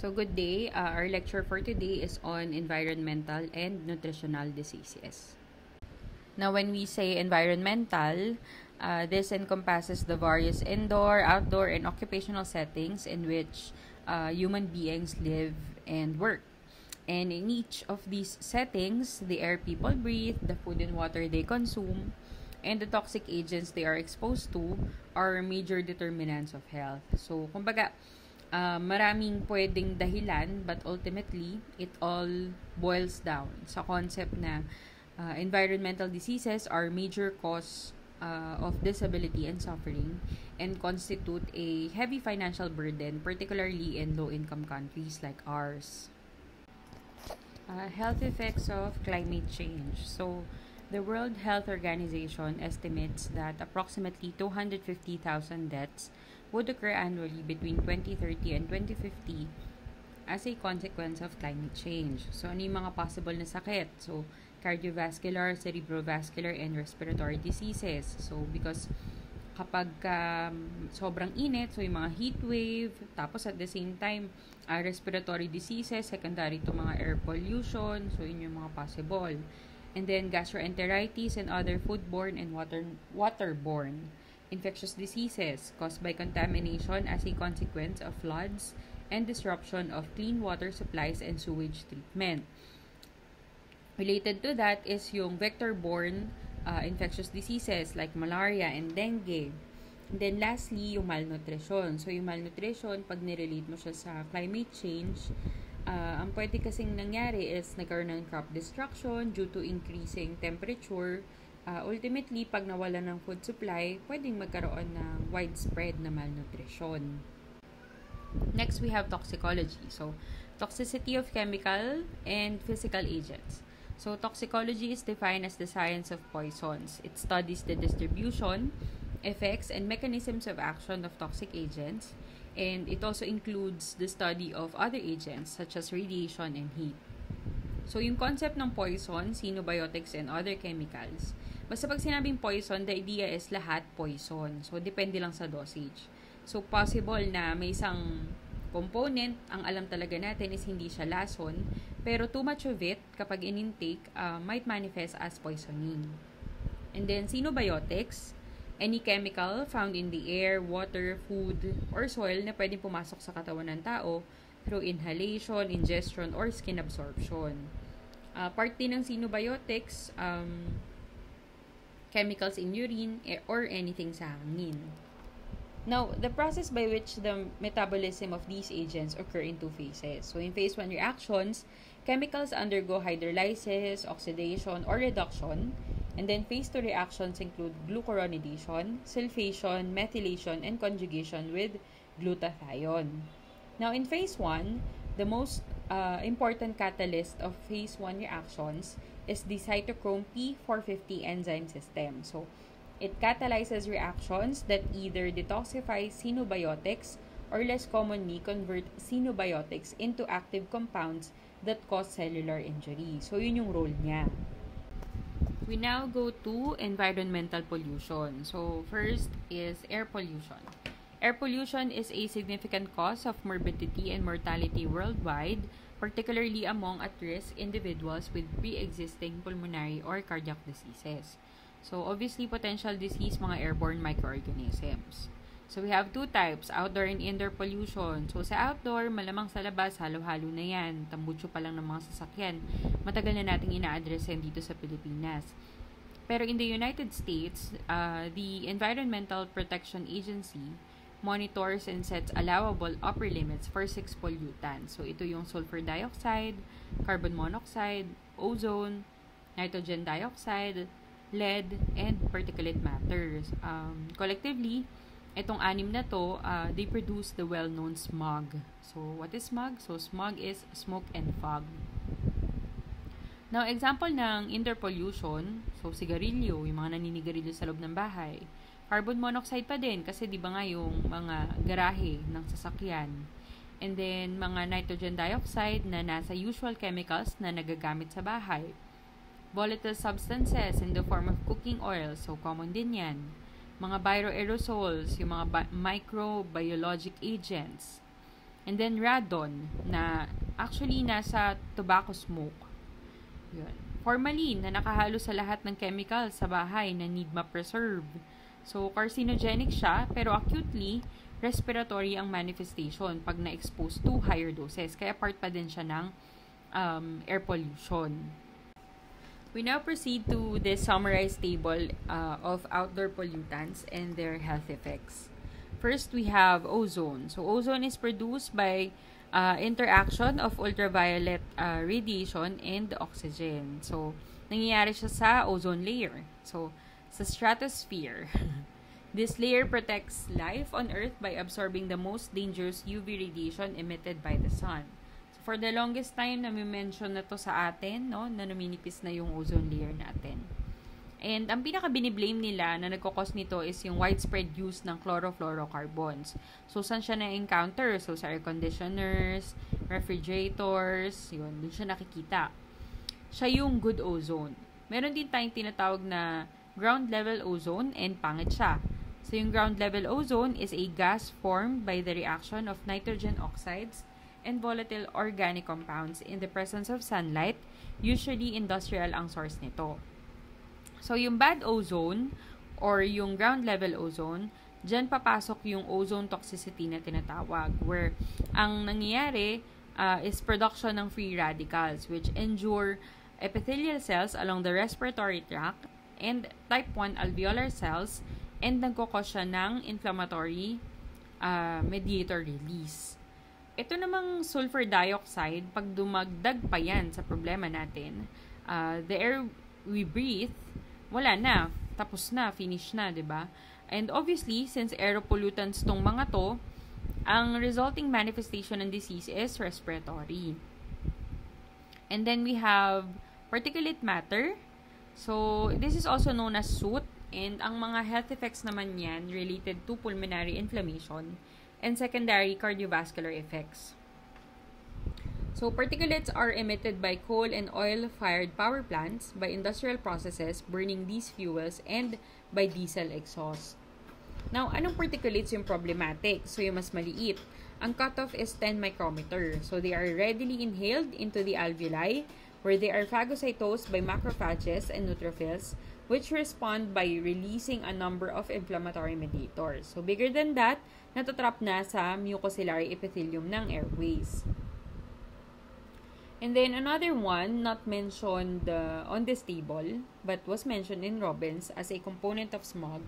So good day. Our lecture for today is on environmental and nutritional diseases. Now, when we say environmental, this encompasses the various indoor, outdoor, and occupational settings in which human beings live and work. And in each of these settings, the air people breathe, the food and water they consume, and the toxic agents they are exposed to are major determinants of health. So, kumbaga, maraming pwedeng dahilan, but ultimately, it all boils down sa concept na environmental diseases are major cause of disability and suffering and constitute a heavy financial burden, particularly in low-income countries like ours. Health effects of climate change. So, the World Health Organization estimates that approximately 250,000 deaths would occur annually between 2030 and 2050 as a consequence of climate change. So, ano yung mga possible na sakit? So, cardiovascular, cerebrovascular, and respiratory diseases. So, because kapag sobrang init, so yung mga heat wave, tapos at the same time, respiratory diseases, secondary to mga air pollution, so yun yung mga possible. And then gastroenteritis and other foodborne and waterborne infectious diseases caused by contamination as a consequence of floods and disruption of clean water supplies and sewage treatment. Related to that is yung vector-borne infectious diseases like malaria and dengue. And then lastly, yung malnutrition. So yung malnutrition, pag nirelate mo siya sa climate change, ang pwede kasing nangyari is nagkaroon ng crop destruction due to increasing temperature. Ultimately, pag nawala ng food supply, pwedeng magkaroon ng widespread na malnutrition. Next, we have toxicology. So, toxicity of chemical and physical agents. So, toxicology is defined as the science of poisons. It studies the distribution, effects, and mechanisms of action of toxic agents, and it also includes the study of other agents such as radiation and heat. So, yung concept ng poison, xenobiotics, and other chemicals, basta pag sinabing poison, the idea is lahat poison. So, depende lang sa dosage. So, possible na may isang component, ang alam talaga natin is hindi siya lason, pero too much of it, kapag in-intake, might manifest as poisoning. And then, xenobiotics, any chemical found in the air, water, food, or soil na pwedeng pumasok sa katawan ng tao through inhalation, ingestion, or skin absorption. Part din ng xenobiotics, chemicals in urine, or anything sa hangin. Now, the process by which the metabolism of these agents occur in two phases. So, in phase 1 reactions, chemicals undergo hydrolysis, oxidation, or reduction. And then, phase 2 reactions include glucuronidation, sulfation, methylation, and conjugation with glutathione. Now, in phase 1, the most important catalyst of phase 1 reactions is the cytochrome P450 enzyme system. So, it catalyzes reactions that either detoxify xenobiotics or less commonly convert xenobiotics into active compounds that cause cellular injury. So, yun yung role niya. We now go to environmental pollution. So, first is air pollution. Air pollution is a significant cause of morbidity and mortality worldwide, particularly among at-risk individuals with pre-existing pulmonary or cardiac diseases. So, obviously, potential disease, mga airborne microorganisms. So, we have two types, outdoor and indoor pollution. So, sa outdoor, malamang sa labas, halo-halo na yan. Tambutso pa lang ng mga sasakyan. Matagal na nating ina-address yan dito sa Pilipinas. Pero in the United States, the Environmental Protection Agency monitors and sets allowable upper limits for 6 pollutants. So, ito yung sulfur dioxide, carbon monoxide, ozone, nitrogen dioxide, lead, and particulate matters. Collectively, itong anim na to, they produce the well-known smog. So, what is smog? So, smog is smoke and fog. Now, example ng indoor pollution, so sigarilyo, yung mga naninigarilyo sa loob ng bahay. Carbon monoxide pa din, kasi di ba nga yung mga garahe ng sasakyan. And then, mga nitrogen dioxide na nasa usual chemicals na nagagamit sa bahay. Volatile substances in the form of cooking oil, so common din yan. Mga bioaerosols, yung mga microbiologic agents. And then radon na actually nasa tobacco smoke. Yun. Formalin na nakahalo sa lahat ng chemical sa bahay na need ma-preserve. So, carcinogenic siya, pero acutely respiratory ang manifestation pag na-expose to higher doses. Kaya part pa din siya ng air pollution. We now proceed to the summarized table of outdoor pollutants and their health effects. First, we have ozone. So, ozone is produced by interaction of ultraviolet radiation and oxygen. So, nangyayari siya sa ozone layer. So, sa stratosphere. This layer protects life on Earth by absorbing the most dangerous UV radiation emitted by the sun. So, for the longest time, nami-mention na to sa atin, no, na numinipis na yung ozone layer natin. And ang pinaka-biniblame nila na nagkakos nito is yung widespread use ng chlorofluorocarbons. So, saan siya na-encounter? So, sa air conditioners, refrigerators, yun, dun siya nakikita. Siya yung good ozone. Meron din tayong tinatawag na ground level ozone and pangit siya. So, yung ground level ozone is a gas formed by the reaction of nitrogen oxides and volatile organic compounds in the presence of sunlight. Usually, industrial ang source nito. So, yung bad ozone or yung ground level ozone, dyan papasok yung ozone toxicity na tinatawag, where ang nangyayari is production ng free radicals which injure epithelial cells along the respiratory tract and type 1 alveolar cells and nagkakos siya ng inflammatory mediator release. Ito namang sulfur dioxide, pag dumagdag pa yan sa problema natin, the air we breathe, wala na, tapos na, finish na, 'di ba? And obviously, since aeropollutants tong mga to, ang resulting manifestation ng disease is respiratory. And then we have particulate matter. So, this is also known as soot, and ang mga health effects naman yan related to pulmonary inflammation and secondary cardiovascular effects. So, particulates are emitted by coal and oil-fired power plants, by industrial processes burning these fuels, and by diesel exhaust. Now, anong particulates yung problematic? So, yung mas maliit. Ang cutoff is 10 micrometer. So, they are readily inhaled into the alveoli, where they are phagocytosed by macrophages and neutrophils, which respond by releasing a number of inflammatory mediators. So, bigger than that, natatrap na sa mucociliary epithelium ng airways. And then, another one, not mentioned on this table, but was mentioned in Robbins as a component of smog,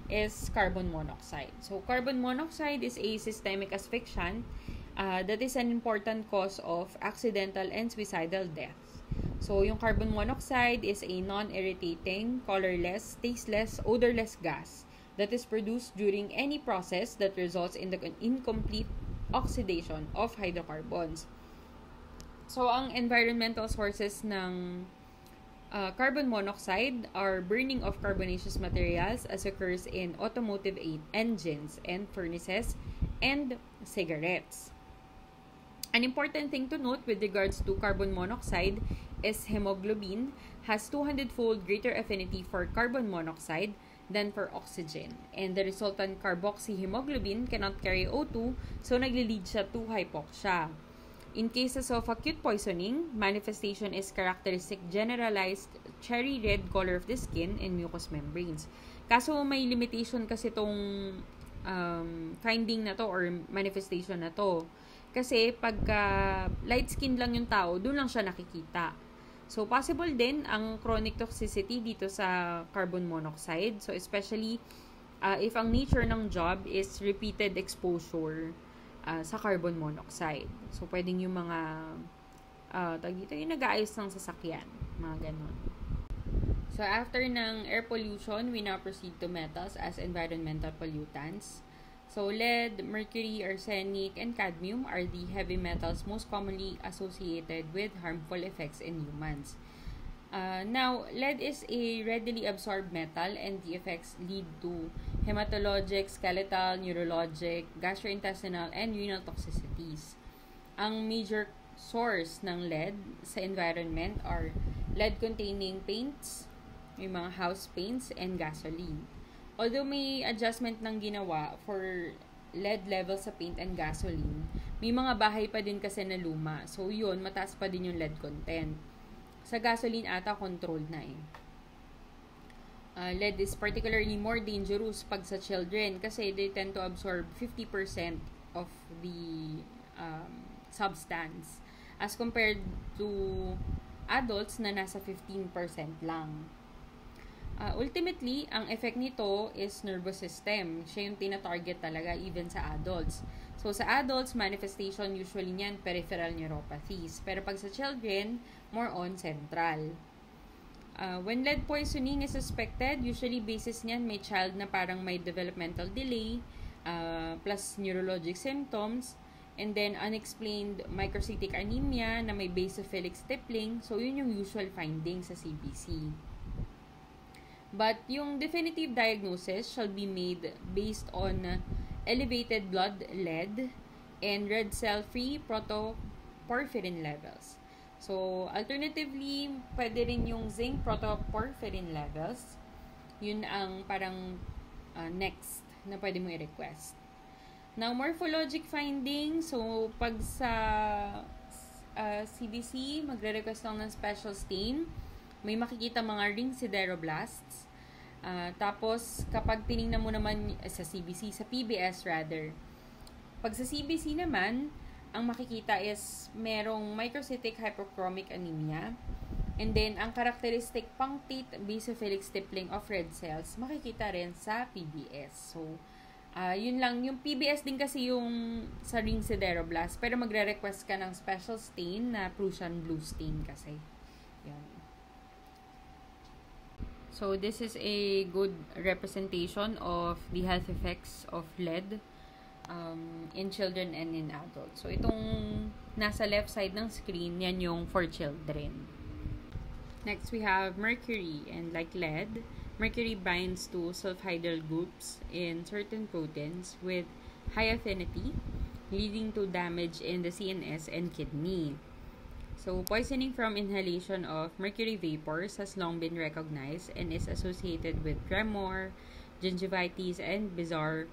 is carbon monoxide. So, carbon monoxide is a systemic asphyxiant that is an important cause of accidental and suicidal death. So, yung carbon monoxide is a non-irritating, colorless, tasteless, odorless gas that is produced during any process that results in the incomplete oxidation of hydrocarbons. So, ang environmental sources ng carbon monoxide are burning of carbonaceous materials as occurs in automotive engines and furnaces and cigarettes. An important thing to note with regards to carbon monoxide is hemoglobin has 200-fold greater affinity for carbon monoxide than for oxygen. And the resultant carboxyhemoglobin cannot carry O2, so nagli-lead siya to hypoxia. In cases of acute poisoning, manifestation is characteristic generalized cherry red color of the skin and mucous membranes. Kaso may limitation kasi itong finding na to or manifestation na to. Kasi pagka light skin lang yung tao, doon lang siya nakikita. So, possible din ang chronic toxicity dito sa carbon monoxide. So, especially if ang nature ng job is repeated exposure sa carbon monoxide. So, pwedeng yung mga yung nag-aayos ng sasakyan. Mga ganon. So, after ng air pollution, we now proceed to metals as environmental pollutants. So, lead, mercury, arsenic, and cadmium are the heavy metals most commonly associated with harmful effects in humans. Now, lead is a readily absorbed metal and the effects lead to hematologic, skeletal, neurologic, gastrointestinal, and renal toxicities. Ang major source ng lead sa environment are lead-containing paints, yung mga house paints, and gasoline. Although may adjustment ng ginawa for lead level sa paint and gasoline, may mga bahay pa din kasi na luma. So, yun, mataas pa din yung lead content. Sa gasoline ata, controlled na eh. Lead is particularly more dangerous pag sa children kasi they tend to absorb 50% of the substance as compared to adults na nasa 15% lang. Ultimately, ang effect nito is nervous system. Siya yung tina-target talaga even sa adults. So, sa adults, manifestation usually niyan peripheral neuropathies. Pero pag sa children, more on central. When lead poisoning is suspected, usually basis niyan may child na parang may developmental delay, plus neurologic symptoms, and then unexplained microcytic anemia na may basophilic stippling. So, yun yung usual findings sa CBC. But yung definitive diagnosis shall be made based on elevated blood lead and red cell-free protoporphyrin levels. So, alternatively, pwede rin yung zinc protoporphyrin levels. Yun ang parang next na pwede mo i-request. Now, morphologic findings. So, pag sa CBC, magre-request lang ng special stain. May makikita mga ring sideroblasts. Tapos, kapag tinignan mo naman sa CBC, sa PBS rather, pag sa CBC naman, ang makikita is merong microcytic hypochromic anemia. And then, ang characteristic punctate basophilic stippling of red cells, makikita rin sa PBS. So, yun lang. Yung PBS din kasi yung sa ring sideroblast. Pero magre-request ka ng special stain na Prussian blue stain kasi. Yan. So, this is a good representation of the health effects of lead in children and in adults. So, itong nasa left side ng screen, yan yung for children. Next, we have mercury. And like lead, mercury binds to sulfhydryl groups in certain proteins with high affinity, leading to damage in the CNS and kidney. So, poisoning from inhalation of mercury vapors has long been recognized and is associated with tremor, gingivitis, and bizarre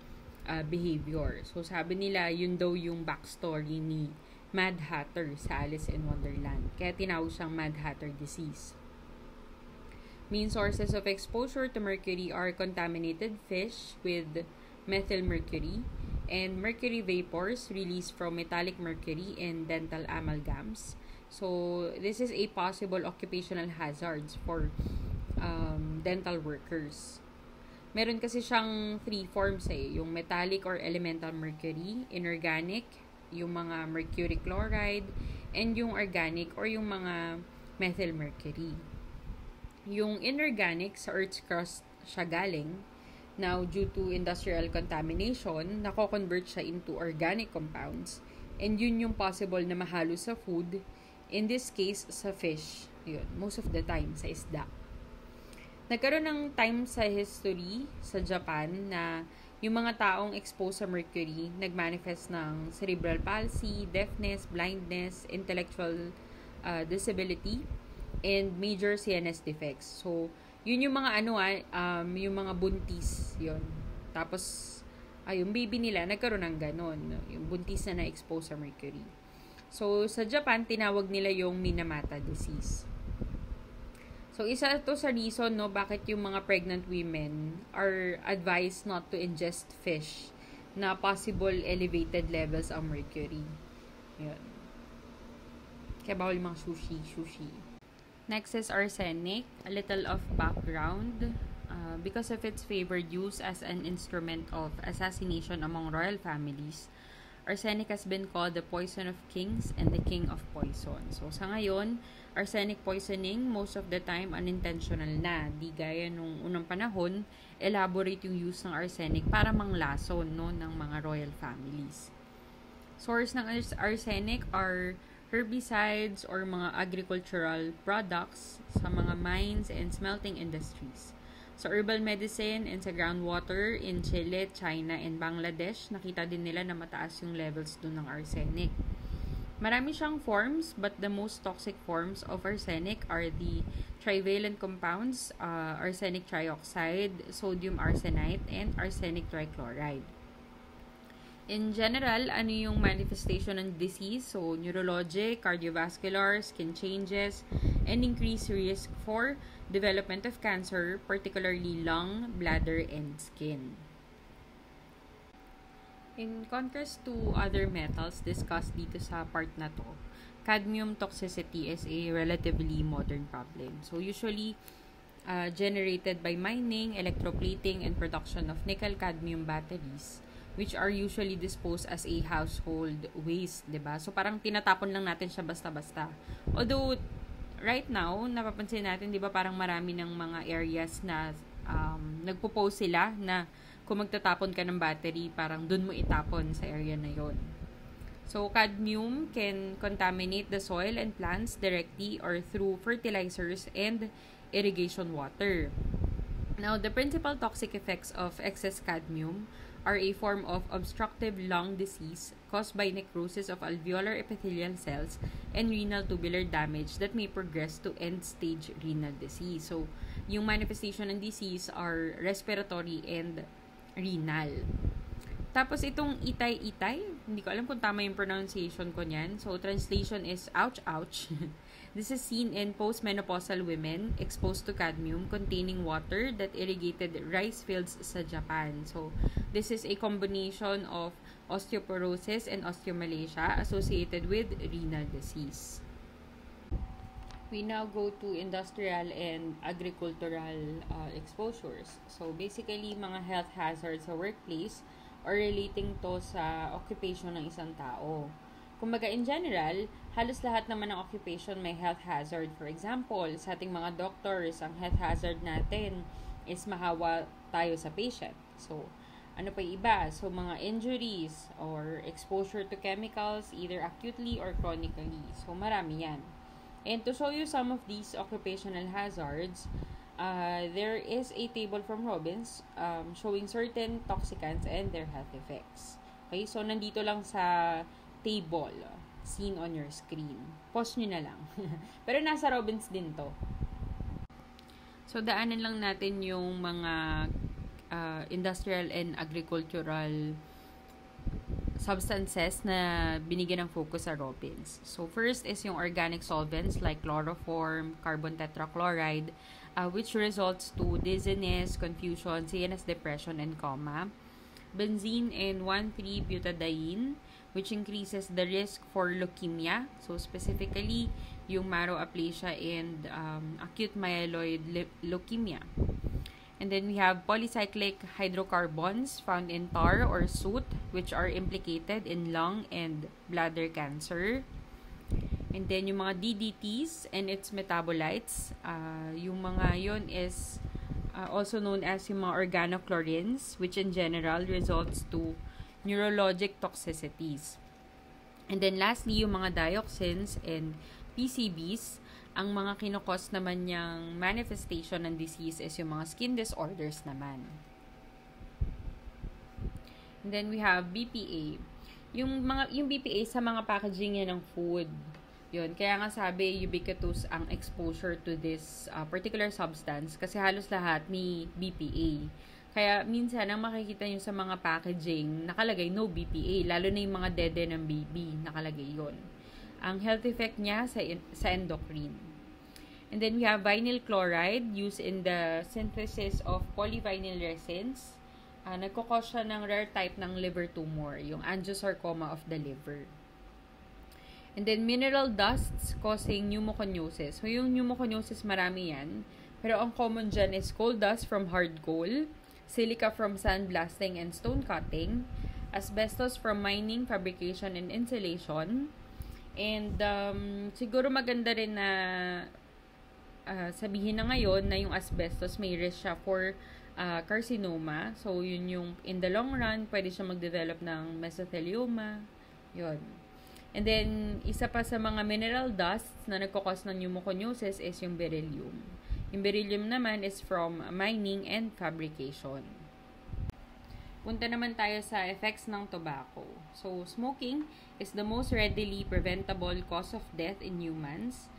behavior. So, sabi nila, yun daw yung backstory ni Mad Hatter sa Alice in Wonderland. Kaya tinawag siyang Mad Hatter disease. Main sources of exposure to mercury are contaminated fish with methyl mercury and mercury vapors released from metallic mercury in dental amalgams. So, this is a possible occupational hazards for dental workers. Meron kasi siyang 3 forms yung metallic or elemental mercury, inorganic, yung mga mercury chloride, and yung organic or yung mga methyl mercury. Yung inorganic, sa Earth's crust siya galing. Now, due to industrial contamination, nako-convert siya into organic compounds. And yun yung possible na mahalo sa food. In this case, sa fish. Yun, most of the time, sa isda. Nagkaroon ng time sa history sa Japan na yung mga taong exposed sa mercury nagmanifest ng cerebral palsy, deafness, blindness, intellectual disability, and major CNS defects. So, yun yung mga yung mga buntis, yun. Tapos, yung baby nila nagkaroon ng ganon. Yung buntis na na-expose sa mercury. So, sa Japan, tinawag nila yung Minamata disease. So, isa ito sa reason, bakit yung mga pregnant women are advised not to ingest fish na possible elevated levels of mercury. Yan. Kaya bawal yung mga sushi. Next is arsenic. A little of background. Because of its favored use as an instrument of assassination among royal families, arsenic has been called the poison of kings and the king of poison. So, sa ngayon, arsenic poisoning, most of the time, unintentional na. Di gaya nung unang panahon, elaborate yung use ng arsenic para manglason ng mga royal families. Source ng arsenic are herbicides or mga agricultural products sa mga mines and smelting industries. Sa herbal medicine and sa groundwater in Chile, China, and Bangladesh, nakita din nila na mataas yung levels dun ng arsenic. Marami siyang forms, but the most toxic forms of arsenic are the trivalent compounds, arsenic trioxide, sodium arsenite, and arsenic trichloride. In general, ano yung manifestation ng disease? So, neurologic, cardiovascular, skin changes, and increased risk for development of cancer, particularly lung, bladder, and skin. In contrast to other metals discussed dito sa part na to, cadmium toxicity is a relatively modern problem. So, usually, generated by mining, electroplating, and production of nickel-cadmium batteries, which are usually disposed as a household waste, diba? So, parang tinatapon lang natin siya basta-basta. Although, right now, napapansin natin, diba, parang marami ng mga areas na nagpo-post sila na kung magtatapon ka ng battery, parang dun mo itapon sa area na yon. So, cadmium can contaminate the soil and plants directly or through fertilizers and irrigation water. Now, the principal toxic effects of excess cadmium are a form of obstructive lung disease caused by necrosis of alveolar epithelial cells and renal tubular damage that may progress to end-stage renal disease. So, yung manifestation ng disease are respiratory and renal. Tapos itong itay-itay, hindi ko alam kung tama yung pronunciation ko niyan. So, translation is ouch, ouch. This is seen in postmenopausal women exposed to cadmium containing water that irrigated rice fields sa Japan. So, this is a combination of osteoporosis and osteomalacia associated with renal disease. We now go to industrial and agricultural exposures. So, basically, mga health hazards sa workplace or relating to sa occupation ng isang tao. Kumbaga, in general, halos lahat naman ng occupation may health hazard. For example, sa ating mga doctors, ang health hazard natin is mahawa tayo sa patient. So, ano pa iba? So, mga injuries or exposure to chemicals, either acutely or chronically. So, marami yan. And to show you some of these occupational hazards, there is a table from Robbins showing certain toxicants and their health effects. Okay, so nandito lang sa table seen on your screen. Pause nyo na lang. Pero nasa Robbins din to. So, daanan lang natin yung mga industrial and agricultural substances na binigyan ng focus sa Robbins. So, first is yung organic solvents like chloroform, carbon tetrachloride, which results to dizziness, confusion, CNS depression, and coma. Benzene and 1,3-butadiene, which increases the risk for leukemia. So, specifically, yung marrow aplasia and acute myeloid leukemia. And then we have polycyclic hydrocarbons found in tar or soot, which are implicated in lung and bladder cancer. And then yung mga DDTs and its metabolites, yung mga yon is also known as yung mga organochlorines, which in general results to neurologic toxicities. And then lastly, yung mga dioxins and PCBs, ang mga kinokos naman niyang manifestation ng disease is yung mga skin disorders naman. And then we have BPA. Yung BPA sa mga packaging yan ng food. Yun, kaya nga sabi ubiquitous ang exposure to this particular substance kasi halos lahat may BPA. Kaya minsan ang makikita nyo sa mga packaging nakalagay no BPA, lalo na yung mga dede ng baby, nakalagay yon. Ang health effect niya sa endocrine. And then we have vinyl chloride used in the synthesis of polyvinyl resins. Nagkukos siya ng rare type ng liver tumor, yung angiosarcoma of the liver. And then mineral dusts causing pneumoconiosis. So yung pneumoconiosis marami yan, pero ang common dyan is coal dust from hard coal, silica from sandblasting and stone cutting, asbestos from mining, fabrication, and insulation. And siguro maganda rin na sabihin na ngayon na yung asbestos may risk siya for carcinoma. So, yun yung in the long run, pwede siya mag-develop ng mesothelioma. Yun. And then, isa pa sa mga mineral dusts na nagkakos ng pneumoconiosis is yung beryllium. Yung beryllium naman is from mining and fabrication. Punta naman tayo sa effects ng tobacco. So, smoking is the most readily preventable cause of death in humans.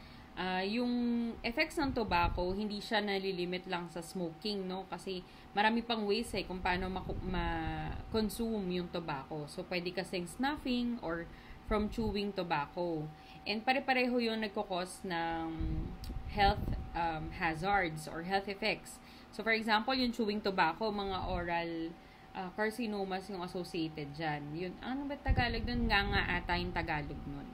Yung effects ng tobacco, hindi siya nalilimit lang sa smoking, no? Kasi marami pang ways kung paano ma-consume yung tobacco. So, pwede kasing snuffing or from chewing tobacco. And pare-pareho yung nagkakos ng health hazards or health effects. So, for example, yung chewing tobacco, mga oral carcinomas yung associated dyan. Yun, ano ba Tagalog nun? Nga ata yung Tagalog nun.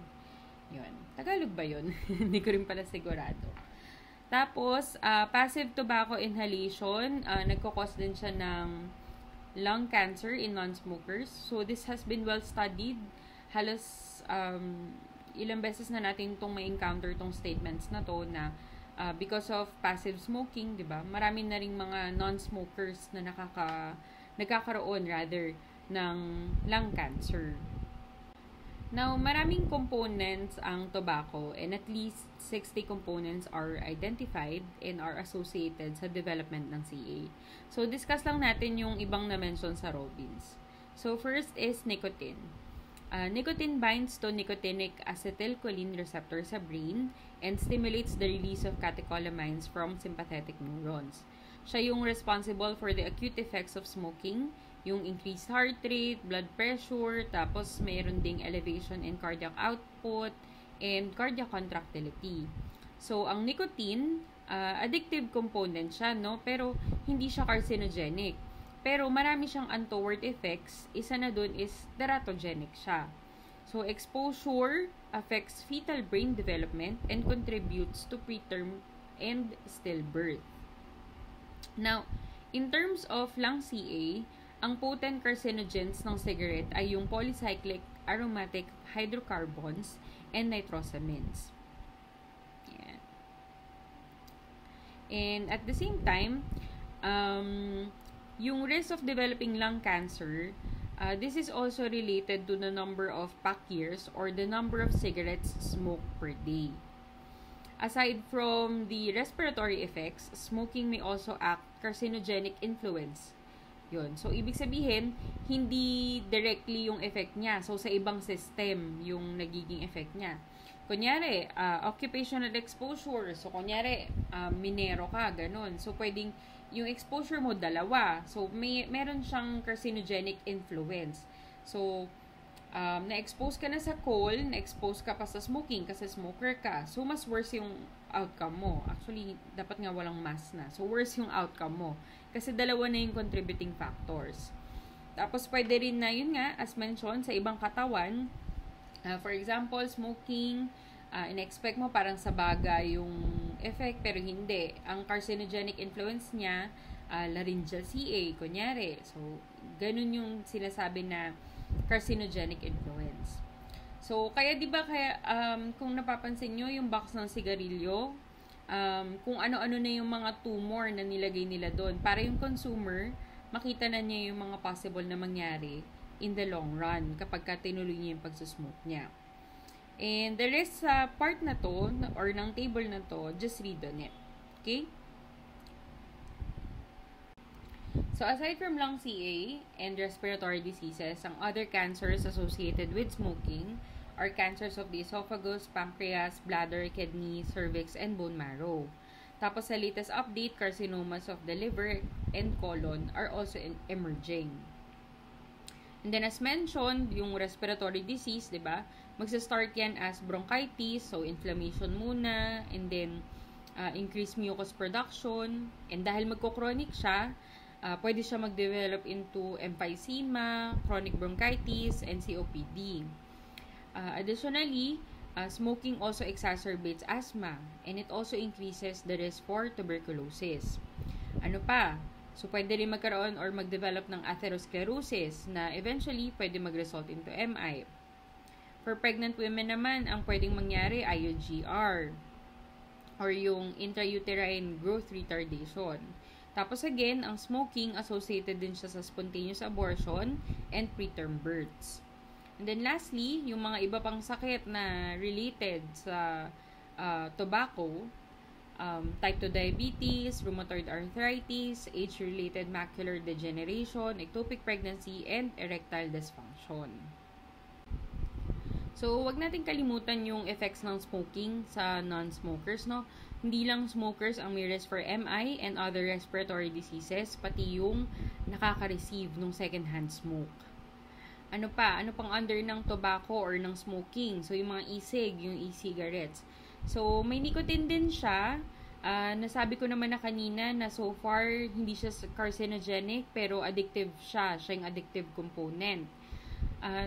Yun. Tagalog ba yun? Hindi ko rin pala sigurado. Tapos, passive tobacco inhalation, nagkakos din siya ng lung cancer in non-smokers. So, this has been well studied. Halos ilang beses na natin itong ma-encounter itong statements na to na because of passive smoking, di ba? Marami na ring mga non-smokers na nagkakaroon rather ng lung cancer. Now, maraming components ang tobacco and at least 60 components are identified and are associated sa development ng CA. So, discuss lang natin yung ibang na-mention sa Robbins. So, first is nicotine. Nicotine binds to nicotinic acetylcholine receptor sa brain and stimulates the release of catecholamines from sympathetic neurons. Siya yung responsible for the acute effects of smoking, yung increased heart rate, blood pressure, tapos mayroon ding elevation in cardiac output, and cardiac contractility. So, ang nicotine, addictive component siya, no? Pero, hindi siya carcinogenic. Pero, marami siyang untoward effects. Isa na dun is teratogenic siya. So, exposure affects fetal brain development and contributes to preterm and stillbirth. Now, in terms of lung CA, ang potent carcinogens ng cigarette ay yung polycyclic aromatic hydrocarbons and nitrosamines. Yan. And at the same time, yung risk of developing lung cancer, this is also related to the number of pack years or the number of cigarettes smoked per day. Aside from the respiratory effects, smoking may also act carcinogenic influence. Yun. So, ibig sabihin, hindi directly yung effect niya. So, sa ibang system, yung nagiging effect niya. Kunyari, occupational exposure. So, kunyari, minero ka, ganun. So, pwedeng yung exposure mo dalawa. So, meron siyang carcinogenic influence. So, na-expose ka na sa coal, na-expose ka pa sa smoking kasi smoker ka. So, mas worse yung outcome mo. Actually, dapat nga walang mass na. So, worse yung outcome mo. Kasi dalawa na yung contributing factors. Tapos, pwede rin na, yun nga, as mentioned, sa ibang katawan, for example, smoking, in-expect mo parang sa bagay yung effect, pero hindi. Ang carcinogenic influence niya, laryngeal CA, kunyari. So, ganun yung sinasabi na carcinogenic influence. So, kaya di ba kung napapansin nyo yung box ng sigarilyo, kung ano-ano na yung mga tumor na nilagay nila doon, para yung consumer, makita na niya yung mga possible na mangyari in the long run kapag tinuloy niya yung pagsusmoke niya. And the rest sa part na to, or ng table na to, just read on it. Okay? So, aside from lung CA and respiratory diseases, ang other cancers associated with smoking are cancers of the esophagus, pancreas, bladder, kidney, cervix, and bone marrow. Tapos, sa latest update, carcinomas of the liver and colon are also emerging. And then, as mentioned, yung respiratory disease, di ba? Magsa-start yan as bronchitis, so inflammation muna, and then, increased mucus production, and dahil magko-chronic siya, pwede siya mag-develop into emphysema, chronic bronchitis, and COPD. Additionally, smoking also exacerbates asthma, and it also increases the risk for tuberculosis. Ano pa? So, pwede rin magkaroon or mag-develop ng atherosclerosis na eventually pwede mag-result into MI. For pregnant women naman, ang pwedeng mangyari ay IUGR or yung intrauterine growth retardation. Tapos again, ang smoking associated din siya sa spontaneous abortion and preterm births. And then lastly, yung mga iba pang sakit na related sa tobacco, type 2 diabetes, rheumatoid arthritis, age-related macular degeneration, ectopic pregnancy, and erectile dysfunction. So, wag natin kalimutan yung effects ng smoking sa non-smokers, no? Hindi lang smokers ang may risk for MI and other respiratory diseases, pati yung nakaka-receive ng second-hand smoke. Ano pa? Ano pang under ng tobacco or ng smoking? So, yung mga yung e-cigarettes. So, may nicotine din siya. Nasabi ko naman na kanina na so far, hindi siya carcinogenic, pero addictive siya. Siya yung addictive component.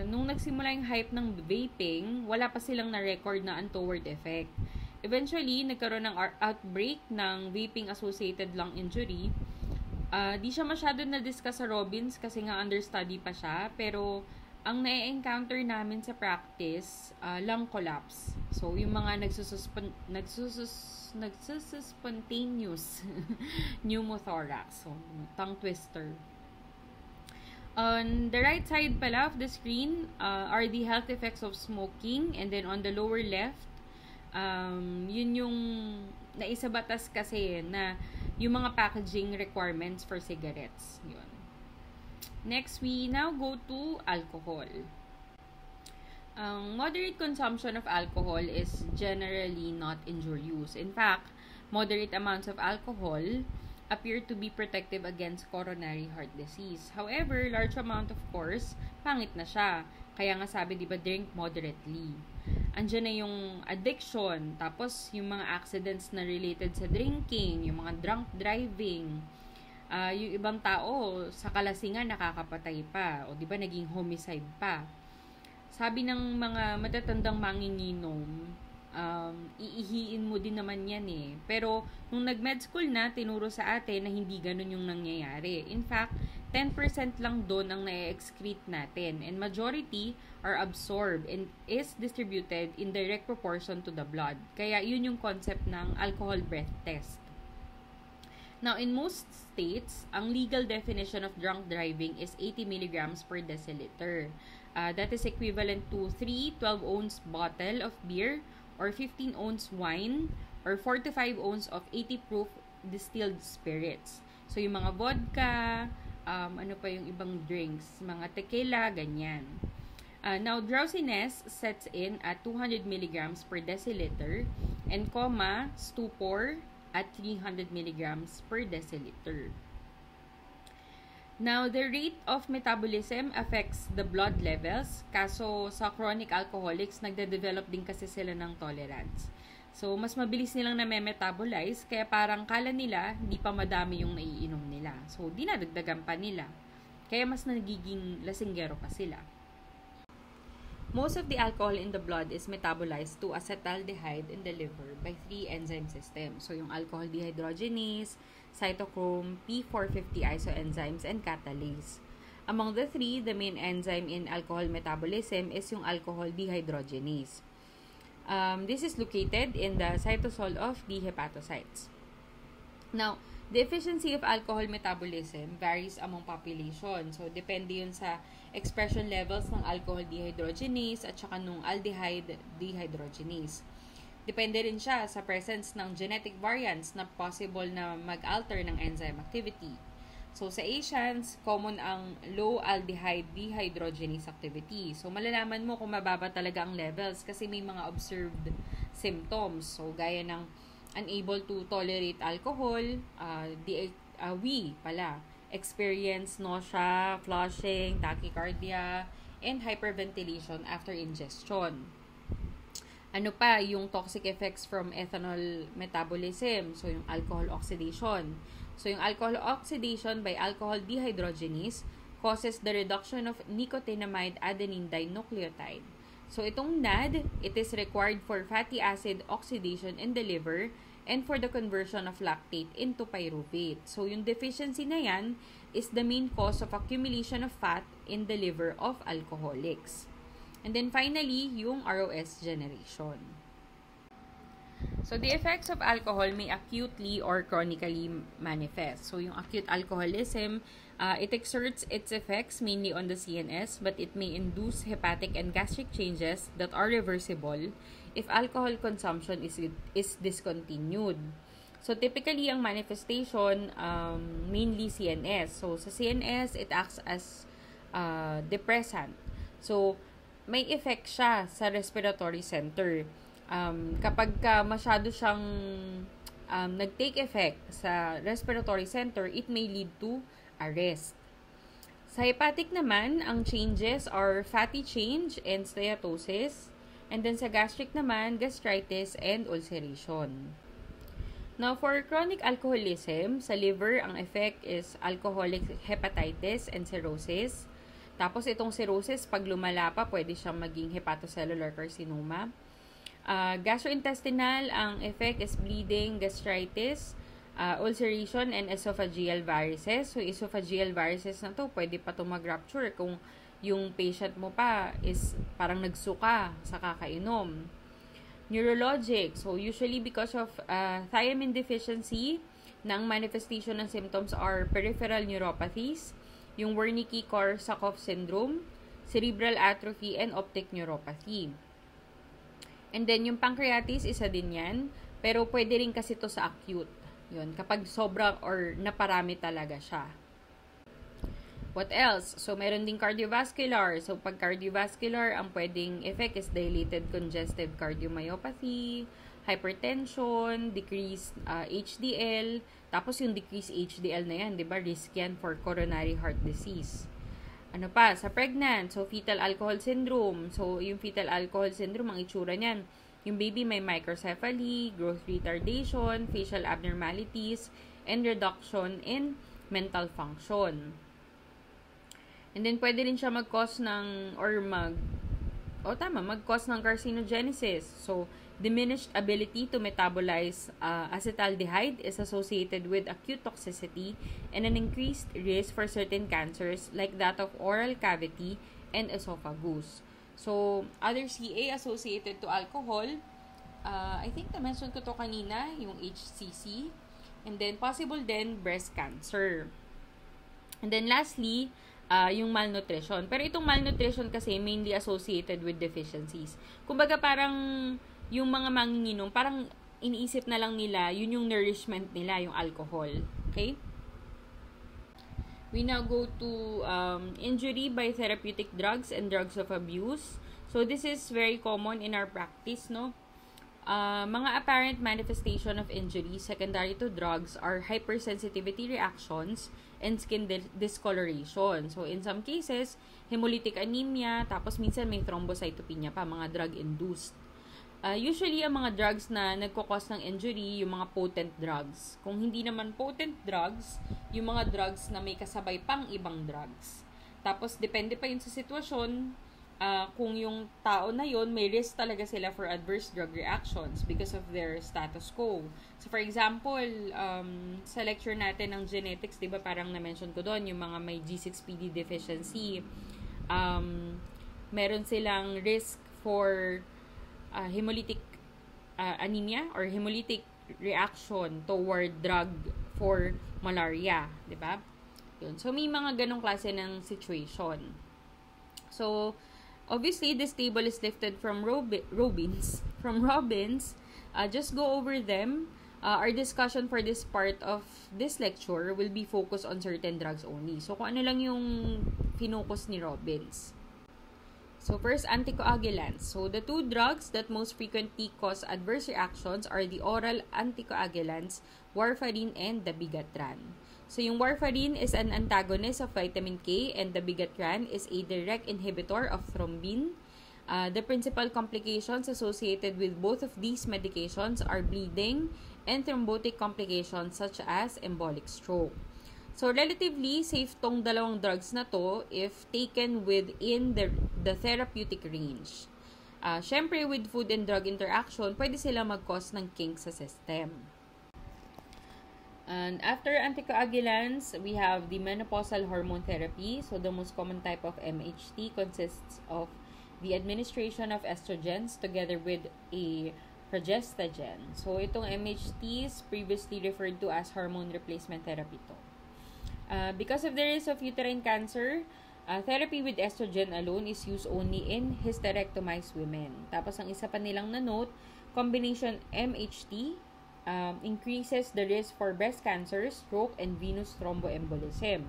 Nung nagsimula yung hype ng vaping, wala pa silang na-record na untoward effect. Eventually, nagkaroon ng outbreak ng vaping-associated lung injury. Di siya masyado na-discuss sa Robbins kasi nga under-study pa siya. Pero, ang na-encounter namin sa practice, lung collapse. So, yung mga nagsuspontaneous pneumothorax. So, tongue twister. On the right side pala of the screen are the health effects of smoking, and then on the lower left, yun yung naisabatas kasi na yung mga packaging requirements for cigarettes. Yun. Next, we now go to alcohol. Moderate consumption of alcohol is generally not injurious. In fact, moderate amounts of alcohol appear to be protective against coronary heart disease. However, large amount of course, pangit na siya. Kaya nga sabi, di ba, drink moderately. Andiyan na yung addiction, tapos yung mga accidents na related sa drinking, yung mga drunk driving, yung ibang tao sa kalasingan nakakapatay pa, o di ba naging homicide pa. Sabi ng mga matatandang manginginom, iihiin mo din naman yan eh. Pero, nung nag-med school na, tinuro sa atin na hindi ganun yung nangyayari. In fact, 10% lang doon ang na-excrete natin. And majority are absorbed and is distributed in direct proportion to the blood. Kaya, yun yung concept ng alcohol breath test. Now, in most states, ang legal definition of drunk driving is 80 milligrams per deciliter. That is equivalent to 3 12-ounce bottle of beer or 15-ounce wine or 4 to 5 ounce of 80 proof distilled spirits. So, yung mga vodka, ano pa yung ibang drinks, mga tequila, ganyan. Now, drowsiness sets in at 200 milligrams per deciliter and stupor at 300 milligrams per deciliter. Now, the rate of metabolism affects the blood levels. Kaso, sa chronic alcoholics, nagde-develop din kasi sila ng tolerance. So, mas mabilis nilang na-metabolize, kaya parang kala nila, hindi pa madami yung naiinom nila. So, dinadagdagan pa nila. Kaya mas nagiging lasinggero pa sila. Most of the alcohol in the blood is metabolized to acetaldehyde in the liver by 3 enzyme systems. So, yung alcohol dehydrogenase, cytochrome, P450 isoenzymes, and catalase. Among the 3, the main enzyme in alcohol metabolism is yung alcohol dehydrogenase. This is located in the cytosol of the hepatocytes. Now, the efficiency of alcohol metabolism varies among population. So, depende yun sa expression levels ng alcohol dehydrogenase at saka nung aldehyde dehydrogenase. Depende rin siya sa presence ng genetic variants na possible na mag-alter ng enzyme activity. So, sa Asians, common ang low aldehyde dehydrogenase activity. So, malalaman mo kung mababa talaga ang levels kasi may mga observed symptoms. So, gaya ng unable to tolerate alcohol, experience nausea, flushing, tachycardia, and hyperventilation after ingestion. Ano pa, yung toxic effects from ethanol metabolism, so yung alcohol oxidation. So yung alcohol oxidation by alcohol dehydrogenase causes the reduction of nicotinamide adenine dinucleotide. So itong NAD, it is required for fatty acid oxidation in the liver and for the conversion of lactate into pyruvate. So yung deficiency na yan is the main cause of accumulation of fat in the liver of alcoholics. And then finally, yung ROS generation. So the effects of alcohol may acutely or chronically manifest. So yung acute alcoholism, it exerts its effects mainly on the CNS, but it may induce hepatic and gastric changes that are reversible if alcohol consumption is discontinued. So typically, ang manifestation mainly CNS. So sa CNS, it acts as depressant. So may effect siya sa respiratory center. Kapag masyado siyang nag-take effect sa respiratory center, it may lead to arrest. Sa hepatic naman, ang changes are fatty change and steatosis. And then sa gastric naman, gastritis and ulceration. Now, for chronic alcoholism, sa liver, ang effect is alcoholic hepatitis and cirrhosis. Tapos, itong cirrhosis, pag lumala pa, pwede siyang maging hepatocellular carcinoma. Gastrointestinal, ang effect is bleeding, gastritis, ulceration, and esophageal varices. So, esophageal varices na to, pwede pa ito mag-rupture kung yung patient mo pa is parang nagsuka sa kakainom. Neurologic, so usually because of thiamine deficiency, na ang manifestation ng symptoms are peripheral neuropathies, yung Wernicke-Korsakoff syndrome, cerebral atrophy, and optic neuropathy. And then, yung pancreatitis, isa din yan, pero pwede rin kasi to sa acute. Yun, kapag sobra or naparami talaga siya. What else? So, meron din cardiovascular. So, pag cardiovascular, ang pwedeng effect is dilated congestive cardiomyopathy, hypertension, decreased HDL. Tapos, yung decreased HDL na yan, di ba? Risk yan for coronary heart disease. Ano pa? Sa pregnant, so, fetal alcohol syndrome. So, yung fetal alcohol syndrome, ang itsura niyan, yung baby may microcephaly, growth retardation, facial abnormalities, and reduction in mental function. And then, pwede rin siya mag-cause ng, mag-cause ng carcinogenesis. So, diminished ability to metabolize acetaldehyde is associated with acute toxicity and an increased risk for certain cancers like that of oral cavity and esophagus. So, other CA associated to alcohol, I think na-mention ko to kanina, yung HCC. And then, possible din breast cancer. And then, lastly, yung malnutrition. Pero itong malnutrition kasi mainly associated with deficiencies. Kumbaga parang yung mga manginginom, parang iniisip na lang nila, yun yung nourishment nila, yung alcohol. Okay? We now go to injury by therapeutic drugs and drugs of abuse. So this is very common in our practice, no? Mga apparent manifestation of injury secondary to drugs are hypersensitivity reactions and skin discoloration. So, in some cases, hemolytic anemia, tapos minsan may thrombocytopenia pa, mga drug-induced. Usually, ang mga drugs na nagkukos ng injury, yung mga potent drugs. Kung hindi naman potent drugs, yung mga drugs na may kasabay pang ibang drugs. Tapos, depende pa yun sa sitwasyon, kung yung tao na yun, may risk talaga sila for adverse drug reactions because of their status quo. So, for example, sa lecture natin ng genetics, di ba parang na-mention ko doon, yung mga may G6PD deficiency, meron silang risk for hemolytic anemia or hemolytic reaction toward drug for malaria, di ba? Yun. So, may mga ganong klase ng situation. So, obviously, this table is lifted from Robbins. Just go over them. Our discussion for this part of this lecture will be focused on certain drugs only. So, kung ano lang yung finocus ni Robbins. So, first, anticoagulants. So, the two drugs that most frequently cause adverse reactions are the oral anticoagulants, warfarin and dabigatran. So, yung warfarin is an antagonist of vitamin K and dabigatran is a direct inhibitor of thrombin. The principal complications associated with both of these medications are bleeding and thrombotic complications such as embolic stroke. So, relatively safe tong dalawang drugs na to if taken within the therapeutic range. Syempre, with food and drug interaction, pwede sila mag-cause ng kink sa system. And after anticoagulants, we have the menopausal hormone therapy. So, the most common type of MHT consists of the administration of estrogens together with a progestogen. So, itong MHT is previously referred to as hormone replacement therapy to. Because of the risk of uterine cancer, therapy with estrogen alone is used only in hysterectomized women. Tapos, ang isa pa nilang na-note, combination MHT increases the risk for breast cancer, stroke, and venous thromboembolism.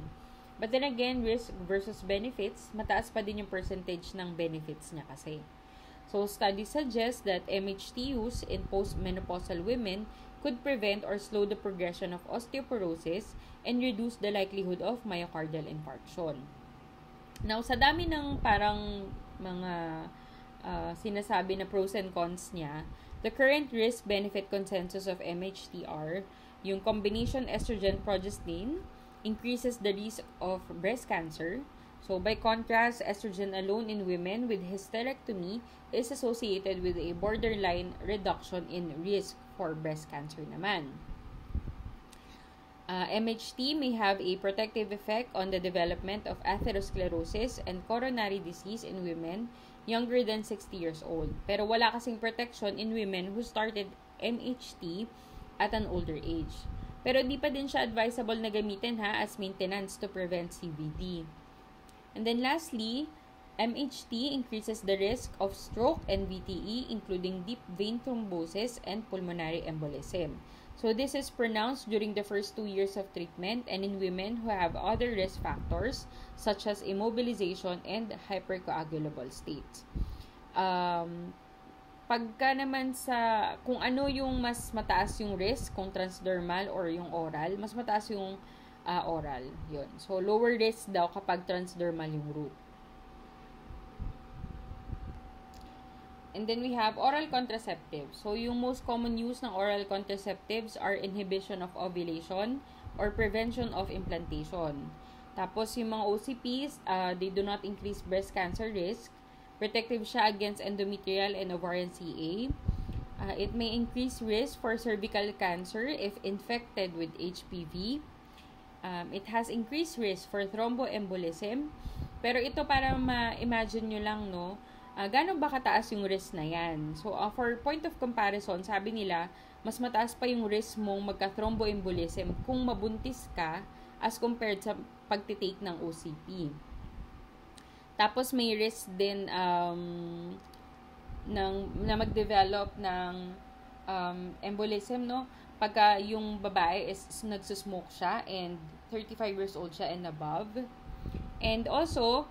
But then again, risk versus benefits, mataas pa din yung percentage ng benefits niya kasi. So, studies suggest that MHT use in postmenopausal women could prevent or slow the progression of osteoporosis and reduce the likelihood of myocardial infarction. Now, sa dami ng parang mga sinasabi na pros and cons niya, the current risk-benefit consensus of MHT are yung combination estrogen-progestin increases the risk of breast cancer. So, by contrast, estrogen alone in women with hysterectomy is associated with a borderline reduction in risk for breast cancer naman. MHT may have a protective effect on the development of atherosclerosis and coronary disease in women younger than 60 years old. Pero wala kasing protection in women who started MHT at an older age. Pero di pa din siya advisable na gamitin as maintenance to prevent CVD. And then lastly, MHT increases the risk of stroke and VTE, including deep vein thrombosis and pulmonary embolism. So this is pronounced during the first 2 years of treatment and in women who have other risk factors such as immobilization and hypercoagulable states. Pagka naman sa kung ano yung mas mataas yung risk, kung transdermal or yung oral, mas mataas yung oral. Yun. So, lower risk daw kapag transdermal yung route. And then we have oral contraceptives. So, yung most common use ng oral contraceptives are inhibition of ovulation or prevention of implantation. Tapos, yung mga OCPs, they do not increase breast cancer risk. Protective siya against endometrial and ovarian CA. It may increase risk for cervical cancer if infected with HPV. It has increased risk for thromboembolism. Pero ito para ma-imagine nyo lang, no, gano'n ba kataas yung risk na yan? So, for point of comparison, sabi nila, mas mataas pa yung risk mong magka-thromboembolism kung mabuntis ka as compared sa pagtitake ng OCP. Tapos, may risk din na mag-develop ng embolism, no? Pagka yung babae is nagsusmoke siya and 35 years old siya and above. And also,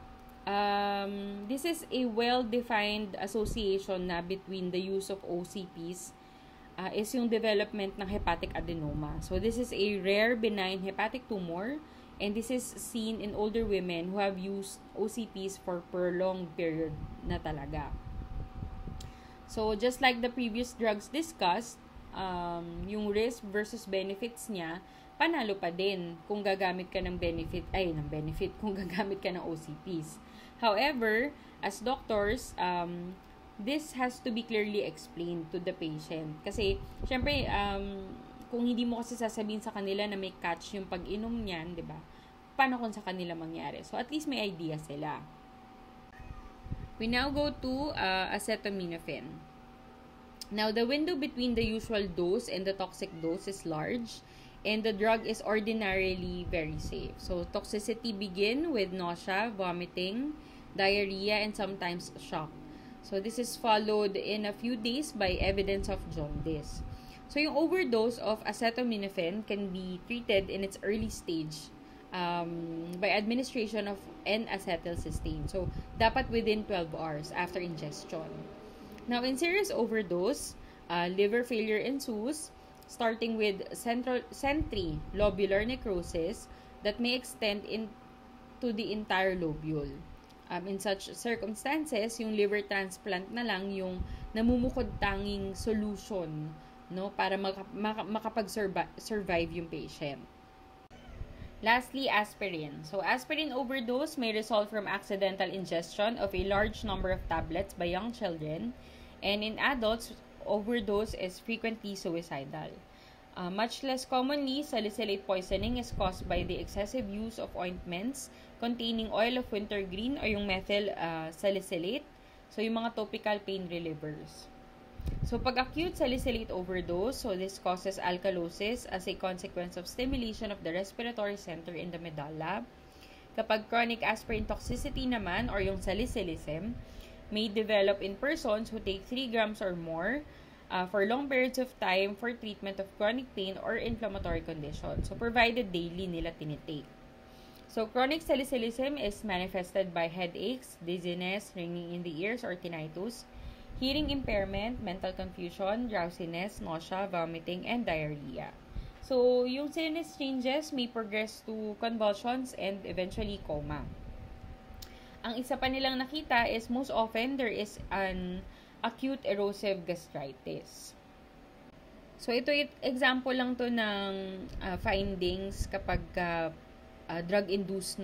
this is a well-defined association na between the use of OCPs is yung development ng hepatic adenoma. So, this is a rare benign hepatic tumor and this is seen in older women who have used OCPs for prolonged period na talaga. So, just like the previous drugs discussed, yung risk versus benefits niya, panalo pa din kung gagamit ka ng benefit, kung gagamit ka ng OCPs. However, as doctors, this has to be clearly explained to the patient. Kasi, syempre, kung hindi mo kasi sasabihin sa kanila na may catch yung pag-inom niyan, di ba? Paano kung sa kanila mangyari? So, at least may idea sila. We now go to acetaminophen. Now, the window between the usual dose and the toxic dose is large, and the drug is ordinarily very safe. So, toxicity begin with nausea, vomiting, diarrhea, and sometimes shock. So, this is followed in a few days by evidence of jaundice. So, yung overdose of acetaminophen can be treated in its early stage by administration of N-acetylcysteine. So, dapat within 12 hours after ingestion. Now, in serious overdose, liver failure ensues, starting with centrilobular necrosis that may extend into the entire lobule. In such circumstances, yung liver transplant na lang yung namumukod tanging solution, no, para makapag-survive yung patient. Lastly, aspirin. So, aspirin overdose may result from accidental ingestion of a large number of tablets by young children, and in adults, overdose is frequently suicidal. Much less commonly, salicylate poisoning is caused by the excessive use of ointments containing oil of wintergreen or yung methyl salicylate. So, yung mga topical pain relievers. So, pag acute salicylate overdose, so this causes alkalosis as a consequence of stimulation of the respiratory center in the medulla. Kapag chronic aspirin toxicity naman or yung salicylism, may develop in persons who take 3 grams or more for long periods of time for treatment of chronic pain or inflammatory condition. So, provided daily nila tinitake. So, chronic salicylism is manifested by headaches, dizziness, ringing in the ears, or tinnitus, hearing impairment, mental confusion, drowsiness, nausea, vomiting, and diarrhea. So, yung sinus changes may progress to convulsions and eventually coma. Ang isa pa nilang nakita is most often there is an acute erosive gastritis. So, ito example lang to ng findings kapag drug-induced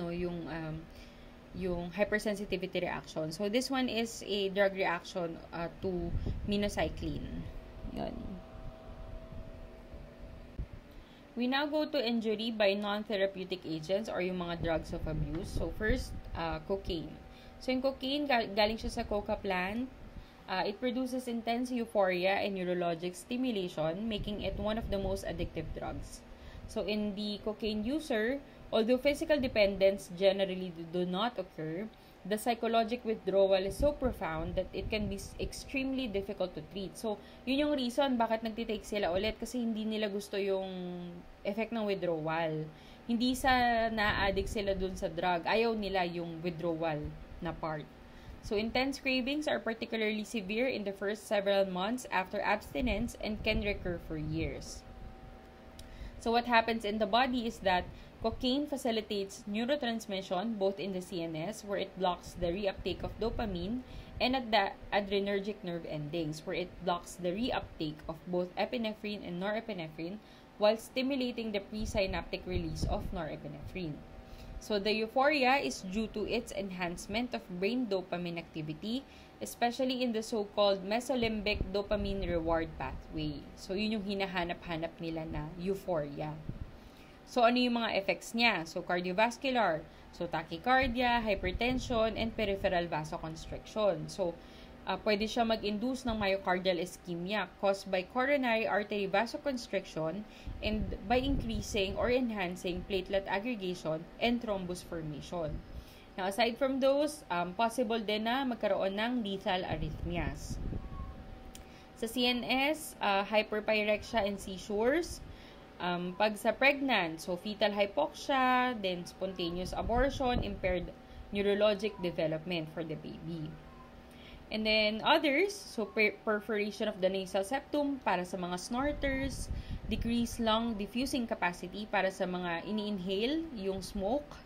yung hypersensitivity reaction. So, this one is a drug reaction to minocycline. Yun. We now go to injury by non-therapeutic agents or yung mga drugs of abuse. So, first, cocaine. So, yung cocaine, galing siya sa coca plant. It produces intense euphoria and neurologic stimulation, making it one of the most addictive drugs. So, in the cocaine user, although physical dependence generally do not occur, the psychologic withdrawal is so profound that it can be extremely difficult to treat. So, yun yung reason bakit nagtitake sila ulit kasi hindi nila gusto yung effect ng withdrawal. Hindi sa na-addict sila dun sa drug. Ayaw nila yung withdrawal na part. So, intense cravings are particularly severe in the first several months after abstinence and can recur for years. So, what happens in the body is that cocaine facilitates neurotransmission both in the CNS, where it blocks the reuptake of dopamine, and at the adrenergic nerve endings, where it blocks the reuptake of both epinephrine and norepinephrine while stimulating the presynaptic release of norepinephrine. So, the euphoria is due to its enhancement of brain dopamine activity, especially in the so-called mesolimbic dopamine reward pathway. So, yun yung hinahanap-hanap nila na euphoria. So, ano yung mga effects niya? So, cardiovascular. So, tachycardia, hypertension, and peripheral vasoconstriction. So, pwede siya mag-induce ng myocardial ischemia caused by coronary artery vasoconstriction and by increasing or enhancing platelet aggregation and thrombus formation. Now, aside from those, possible din na magkaroon ng lethal arrhythmias. Sa CNS, hyperpyrexia and seizures. Pag sa pregnant, so fetal hypoxia, then spontaneous abortion, impaired neurologic development for the baby. And then others, so perforation of the nasal septum para sa mga snorters, decreased lung diffusing capacity para sa mga ini-inhale, yung smoke,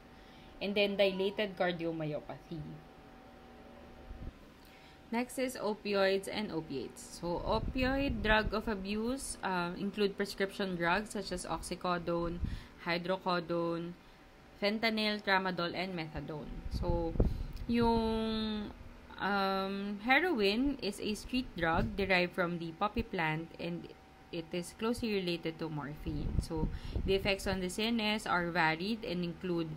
and then dilated cardiomyopathy. Next is opioids and opiates. So, opioid drug of abuse include prescription drugs such as oxycodone, hydrocodone, fentanyl, tramadol, and methadone. So, yung heroin is a street drug derived from the poppy plant and it is closely related to morphine. So, the effects on the CNS are varied and include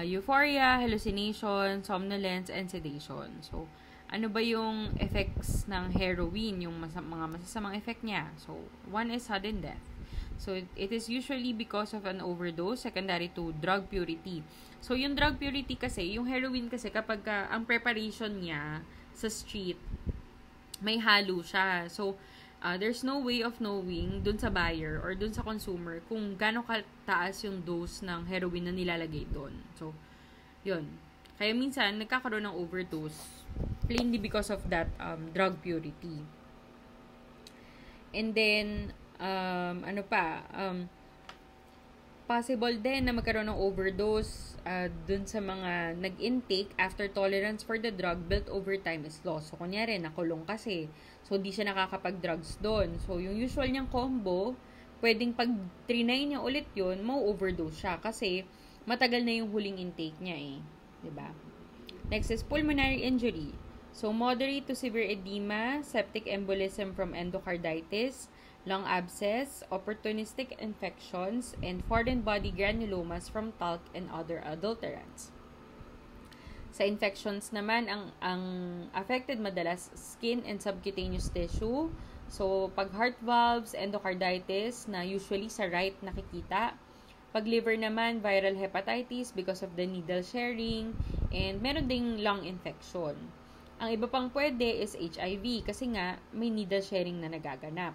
euphoria, hallucination, somnolence, and sedation. So, ano ba yung effects ng heroin, yung mga masasamang effect niya? So, one is sudden death. So, it is usually because of an overdose secondary to drug purity. So, yung drug purity kasi, yung heroin kasi kapag ang preparation niya sa street, may halo siya. So, there's no way of knowing dun sa buyer or dun sa consumer kung gaano kataas yung dose ng heroin na nilalagay dun. So, yun. Kaya minsan, nagkakaroon ng overdose plainly because of that drug purity. And then, possible din na magkaroon ng overdose dun sa mga nag-intake after tolerance for the drug built over time is lost. So, kunyari, nakulong kasi. So, di siya nakakapag-drugs dun. So, yung usual niyang combo, pwedeng pag trinay niya ulit yun, mau-overdose siya kasi matagal na yung huling intake niya eh. Diba? Next is pulmonary injury. So, moderate to severe edema, septic embolism from endocarditis, lung abscess, opportunistic infections, and foreign body granulomas from talc and other adulterants. Sa infections naman, ang affected madalas skin and subcutaneous tissue. So, pag heart valves, endocarditis na usually sa right nakikita. Pag liver naman, viral hepatitis because of the needle sharing, and meron ding lung infection. Ang iba pang pwede is HIV kasi nga may needle sharing na nagaganap.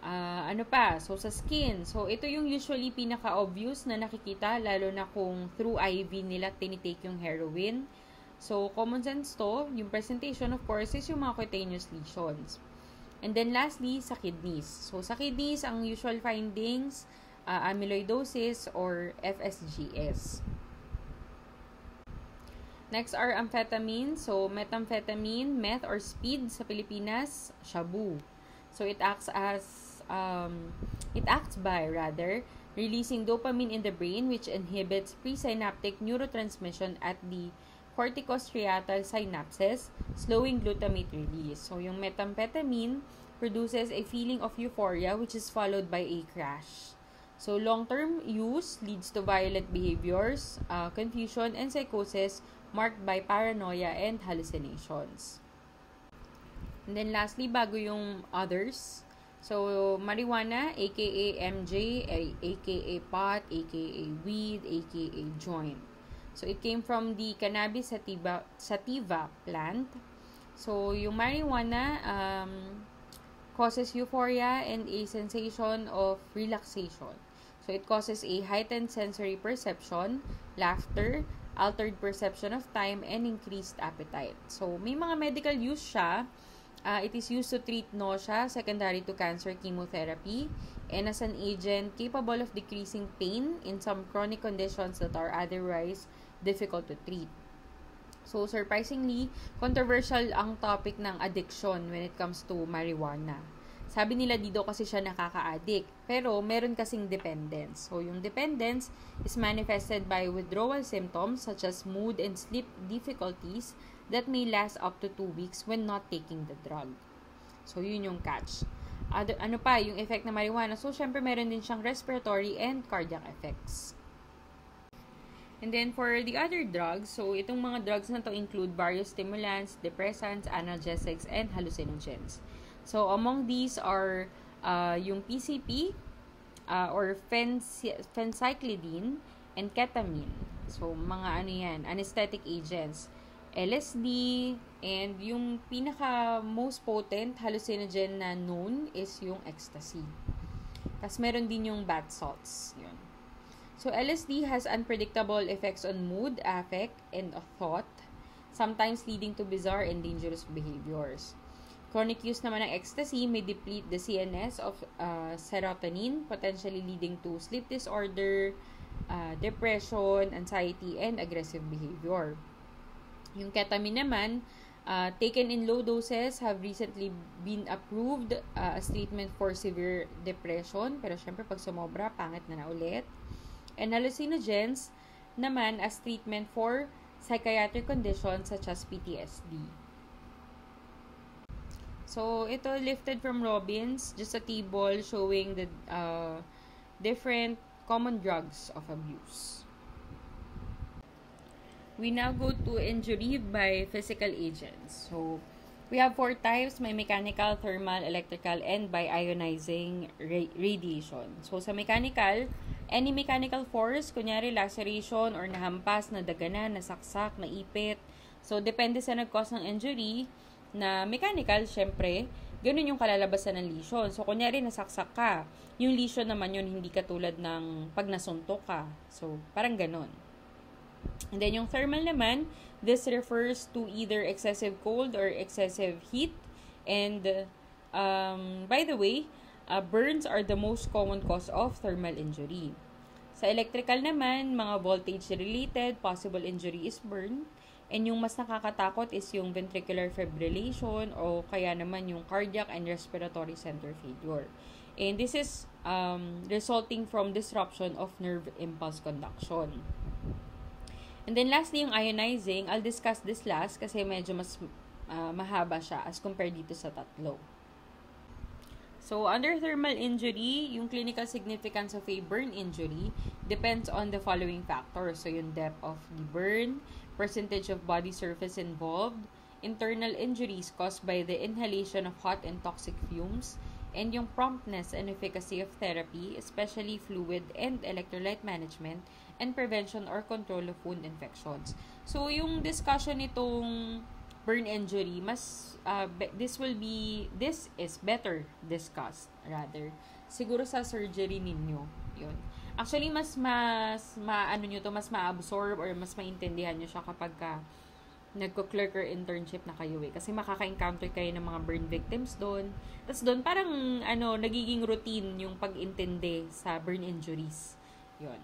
Ano pa? So, sa skin. So, ito yung usually pinaka-obvious na nakikita, lalo na kung through IV nila tinitake yung heroin. So, common sense to. Yung presentation, of course, is yung mga cutaneous lesions. And then, lastly, sa kidneys. So, sa kidneys, ang usual findings, amyloidosis or FSGS. Next are amphetamines. So, methamphetamine, meth or speed sa Pilipinas, shabu. So, it acts by releasing dopamine in the brain, which inhibits presynaptic neurotransmission at the corticostriatal synapses, slowing glutamate release. So, yung methamphetamine produces a feeling of euphoria, which is followed by a crash. So, long-term use leads to violent behaviors, confusion, and psychosis marked by paranoia and hallucinations. And then lastly, bago yung others. So, marijuana, aka MJ, aka pot, aka weed, aka joint. So, it came from the cannabis sativa plant. So, yung marijuana causes euphoria and a sensation of relaxation. So, it causes a heightened sensory perception, laughter, altered perception of time, and increased appetite. So, may mga medical use siya. It is used to treat nausea secondary to cancer chemotherapy and as an agent capable of decreasing pain in some chronic conditions that are otherwise difficult to treat. So, surprisingly, controversial ang topic ng addiction when it comes to marijuana. Sabi nila dito kasi siya nakaka-addict, pero meron kasing dependence. So, yung dependence is manifested by withdrawal symptoms such as mood and sleep difficulties that may last up to 2 weeks when not taking the drug. So, yun yung catch. Ano pa, yung effect ng marijuana? So, syempre meron din siyang respiratory and cardiac effects. And then, for the other drugs, so itong mga drugs na to include various stimulants, depressants, analgesics, and hallucinogens. So, among these are yung PCP or phencyclidine and ketamine. So, mga ano yan, anesthetic agents. LSD, and yung pinaka most potent hallucinogen na known is yung ecstasy. Tapos meron din yung bath salts. Yun. So, LSD has unpredictable effects on mood, affect, and thought, sometimes leading to bizarre and dangerous behaviors. Chronic use naman ng ecstasy may deplete the CNS of serotonin, potentially leading to sleep disorder, depression, anxiety, and aggressive behavior. Yung ketamine naman, taken in low doses, have recently been approved as treatment for severe depression. Pero syempre, pag sumobra, pangit na ulit. And hallucinogens naman as treatment for psychiatric conditions such as PTSD. So, ito lifted from Robbins, just a table showing the different common drugs of abuse. We now go to injury by physical agents. So, we have 4 types. May mechanical, thermal, electrical, and by ionizing radiation. So, sa mechanical, any mechanical force, kunyari laceration or nahampas, nadaganan, nasaksak, naipit. So, depende sa nag-cause ng injury na mechanical, syempre, ganun yung kalalabasan ng lesion. So, kunyari nasaksak ka, yung lesion naman yun hindi katulad ng pag nasuntok ka. So, parang ganun. And then, yung thermal naman, this refers to either excessive cold or excessive heat. And, by the way, burns are the most common cause of thermal injury. Sa electrical naman, mga voltage-related, possible injury is burn. And yung mas nakakatakot is yung ventricular fibrillation o kaya naman yung cardiac and respiratory center failure. And this is resulting from disruption of nerve impulse conduction. And then lastly, yung ionizing, I'll discuss this last kasi medyo mas mahaba siya as compared dito sa tatlo. So, under thermal injury, yung clinical significance of a burn injury depends on the following factors. So, yung depth of the burn, percentage of body surface involved, internal injuries caused by the inhalation of hot and toxic fumes, and yung promptness and efficacy of therapy, especially fluid and electrolyte management, and prevention or control of wound infections. So, yung discussion nitong burn injury, this is better discussed, rather. Siguro sa surgery ninyo, yun. Actually, mas ma-absorb or mas maintindihan nyo siya kapag nagko-clerk or internship na kayo Kasi makaka-encounter kayo ng mga burn victims doon. Tapos doon, parang, nagiging routine yung pag-intindi sa burn injuries. Yun.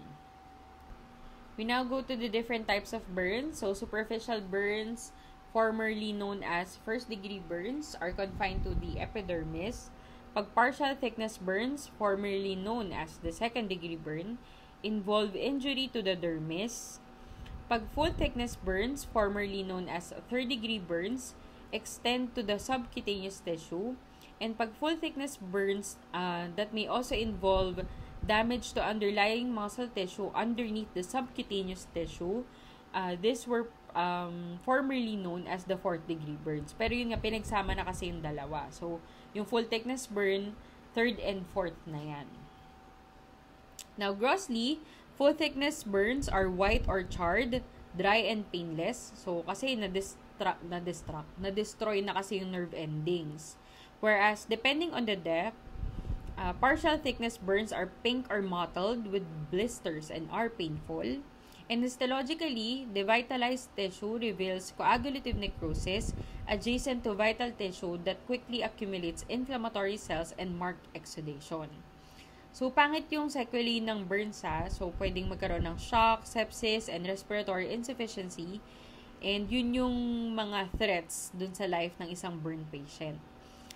We now go to the different types of burns. So, superficial burns, formerly known as first-degree burns, are confined to the epidermis. Pag partial thickness burns, formerly known as the second-degree burn, involve injury to the dermis. Pag full thickness burns, formerly known as third-degree burns, extend to the subcutaneous tissue. And pag full thickness burns that may also involve damage to underlying muscle tissue underneath the subcutaneous tissue, these were formerly known as the fourth-degree burns. Pero yun nga, pinagsama na kasi yung dalawa. So, yung full thickness burn, third and fourth na yan. Now, grossly, full thickness burns are white or charred, dry and painless. So, kasi na-destroy na kasi yung nerve endings. Whereas, depending on the depth, partial thickness burns are pink or mottled with blisters and are painful. And histologically, the vitalized tissue reveals coagulative necrosis adjacent to vital tissue that quickly accumulates inflammatory cells and marked exudation. So, pangit yung sequelae ng burns So, pwedeng magkaroon ng shock, sepsis, and respiratory insufficiency. And yun yung mga threats dun sa life ng isang burn patient.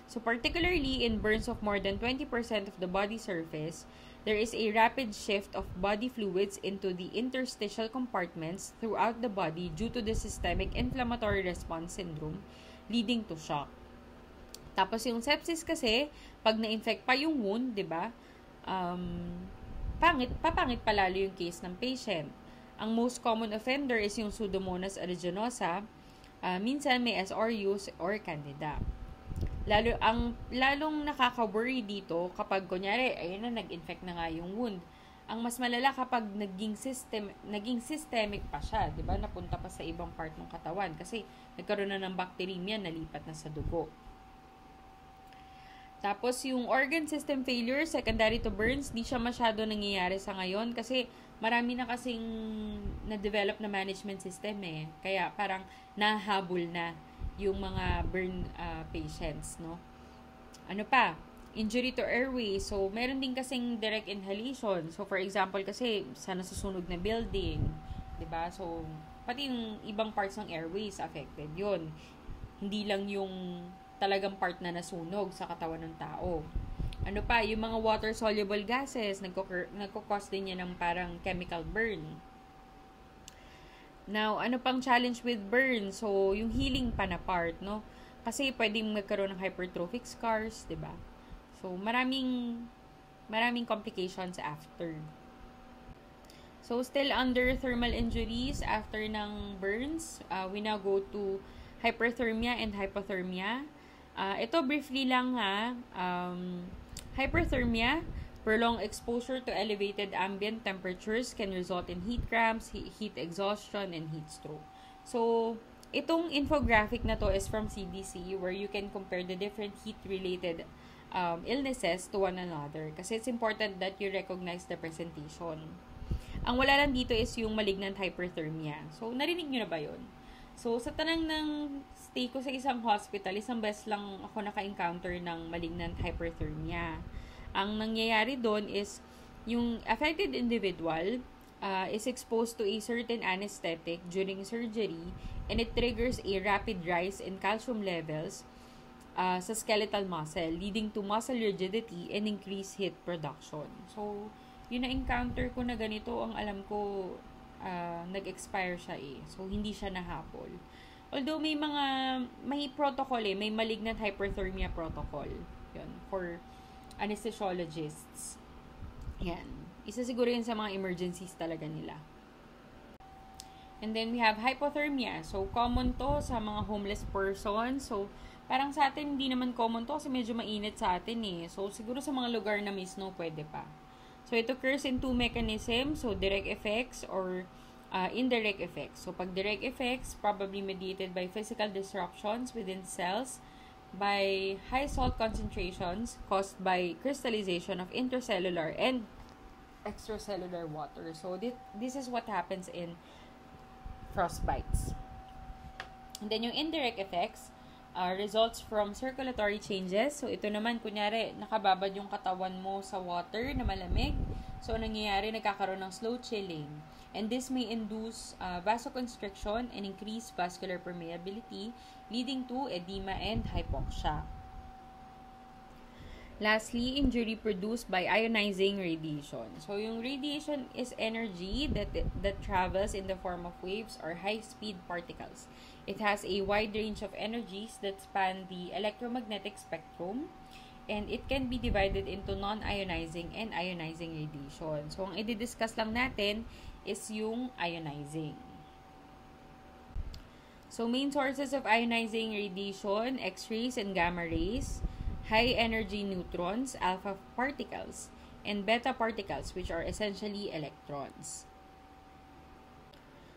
So, particularly in burns of more than 20% of the body surface, there is a rapid shift of body fluids into the interstitial compartments throughout the body due to the systemic inflammatory response syndrome leading to shock. Tapos yung sepsis kasi, pag na-infect pa yung wound, di ba? Papangit palalo yung case ng patient. Ang most common offender is yung Pseudomonas aeruginosa. Minsan may SRUs or Candida. Lalong nakaka-worry dito kapag kunyari, ayun na, nag-infect na nga yung wound. Ang mas malala kapag naging systemic pa siya, 'di ba? Napunta pa sa ibang part ng katawan kasi nagkaroon na ng bacteremia, nalipat na sa dugo. Tapos yung organ system failure secondary to burns, di siya masyado nangyayari sa ngayon kasi marami na kasing na-develop na management system Kaya parang nahabol na yung mga burn patients, no? Ano pa? Injury to airway. So, meron din kasing direct inhalation. So, for example, kasi sa nasusunog na building, 'di ba? So, pati yung ibang parts ng airways affected 'yon. Hindi lang yung talagang part na nasunog sa katawan ng tao. Ano pa? Yung mga water-soluble gases, nagko-cause din yan ng parang chemical burn. Now, ano pang challenge with burn? So, yung healing pa na part, no? Kasi pwedeng magkaroon ng hypertrophic scars, 'di ba? So, maraming complications after. So, still under thermal injuries after ng burns, we now go to hyperthermia and hypothermia. Ito briefly lang hyperthermia, prolonged exposure to elevated ambient temperatures can result in heat cramps, heat exhaustion, and heat stroke. So, itong infographic na to is from CDC where you can compare the different heat-related illnesses to one another kasi it's important that you recognize the presentation. Ang wala lang dito is yung malignant hyperthermia. So, narinig nyo na ba yun? So, sa tanang ng stay ko sa isang hospital, isang beses lang ako naka-encounter ng malignant hyperthermia. Ang nangyayari doon is yung affected individual is exposed to a certain anesthetic during surgery and it triggers a rapid rise in calcium levels sa skeletal muscle, leading to muscle rigidity and increased heat production. So, yun na-encounter ko na ganito, ang alam ko, nag-expire siya So, hindi siya nahabol. Although, may protocol may malignant hyperthermia protocol. Yun, for anesthesiologists. Yan. Isa siguro yun sa mga emergencies talaga nila. And then, we have hypothermia. So, common to sa mga homeless persons. So, parang sa atin, hindi naman common to kasi medyo mainit sa atin So, siguro sa mga lugar na may snow, pwede pa. So, it occurs in two mechanisms. So, direct effects or indirect effects. So, pag direct effects, probably mediated by physical disruptions within cells, by high salt concentrations caused by crystallization of intercellular and extracellular water. So, this is what happens in frostbites. And then yung indirect effects results from circulatory changes. So, ito naman, kunyari, nakababad yung katawan mo sa water na malamig. So, nangyayari, nagkakaroon ng slow chilling. And this may induce vasoconstriction and increase vascular permeability, leading to edema and hypoxia. Lastly, injury produced by ionizing radiation. So, yung radiation is energy that travels in the form of waves or high-speed particles. It has a wide range of energies that span the electromagnetic spectrum, and it can be divided into non-ionizing and ionizing radiation. So, ang i-discuss lang natin is yung ionizing. So, main sources of ionizing radiation, X-rays and gamma rays, high-energy neutrons, alpha particles, and beta particles, which are essentially electrons.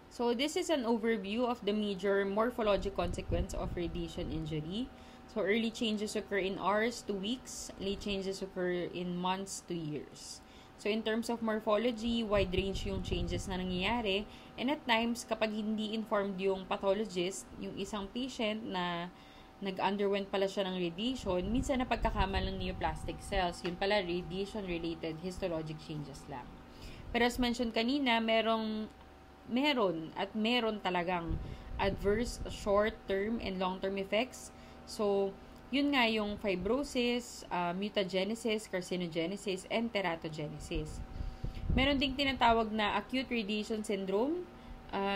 So, this is an overview of the major morphologic consequence of radiation injury. So, early changes occur in hours to weeks, late changes occur in months to years. So, in terms of morphology, wide range yung changes na nangyayari. And at times, kapag hindi informed yung pathologist, yung isang patient na nag-underwent pala siya ng radiation, minsan na pagkakamal ng neoplastic cells, yun pala radiation-related histologic changes lang. Pero as mentioned kanina, meron talagang adverse short-term and long-term effects. So, yun nga yung fibrosis, mutagenesis, carcinogenesis, and teratogenesis. Meron ding tinatawag na acute radiation syndrome.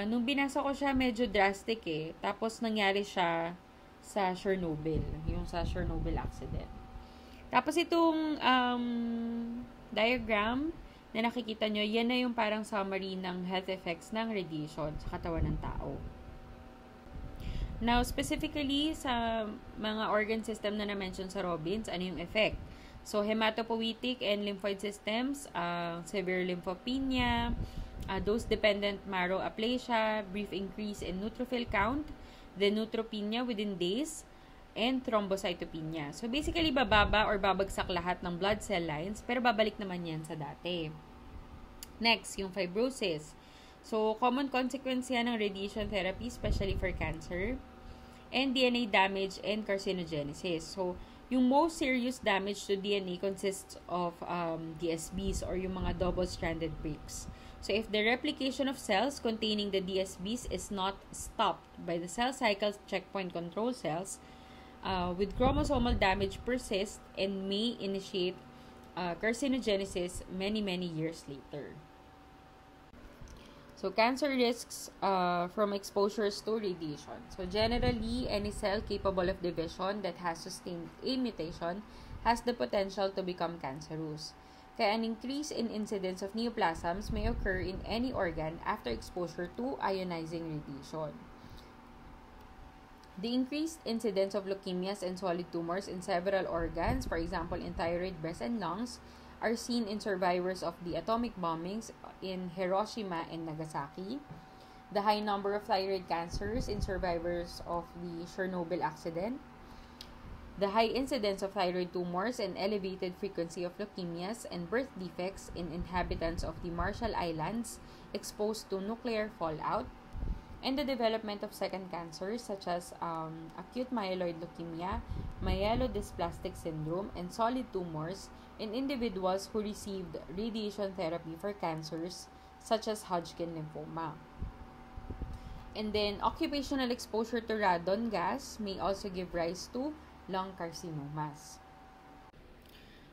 Nung binasa ko siya, medyo drastic eh. Tapos nangyari siya sa Chernobyl, yung sa Chernobyl accident. Tapos itong diagram na nakikita nyo, yan na yung parang summary ng health effects ng radiation sa katawan ng tao. Now, specifically sa mga organ system na na-mention sa Robbins, ano yung effect? So, hematopoietic and lymphoid systems, severe lymphopenia, dose-dependent marrow aplasia, brief increase in neutrophil count, then neutropenia within days, and thrombocytopenia. So, basically, bababa or babagsak lahat ng blood cell lines, pero babalik naman yan sa dati. Next, yung fibrosis. So, common consequence yan ng radiation therapy, especially for cancer, and DNA damage and carcinogenesis. So, yung most serious damage to DNA consists of DSBs or yung mga double-stranded breaks. So, if the replication of cells containing the DSBs is not stopped by the cell cycle checkpoint control cells, with chromosomal damage persist and may initiate carcinogenesis many years later. So, cancer risks from exposures to radiation. So, generally, any cell capable of division that has sustained a mutation has the potential to become cancerous. Kaya an increase in incidence of neoplasms may occur in any organ after exposure to ionizing radiation. The increased incidence of leukemias and solid tumors in several organs, for example, in thyroid, breast, and lungs, are seen in survivors of the atomic bombings in Hiroshima and Nagasaki. The high number of thyroid cancers in survivors of the Chernobyl accident. The high incidence of thyroid tumors and elevated frequency of leukemias and birth defects in inhabitants of the Marshall Islands exposed to nuclear fallout. And the development of second cancers such as acute myeloid leukemia, myelodysplastic syndrome, and solid tumors in individuals who received radiation therapy for cancers such as Hodgkin lymphoma. And then, occupational exposure to radon gas may also give rise to lung carcinomas.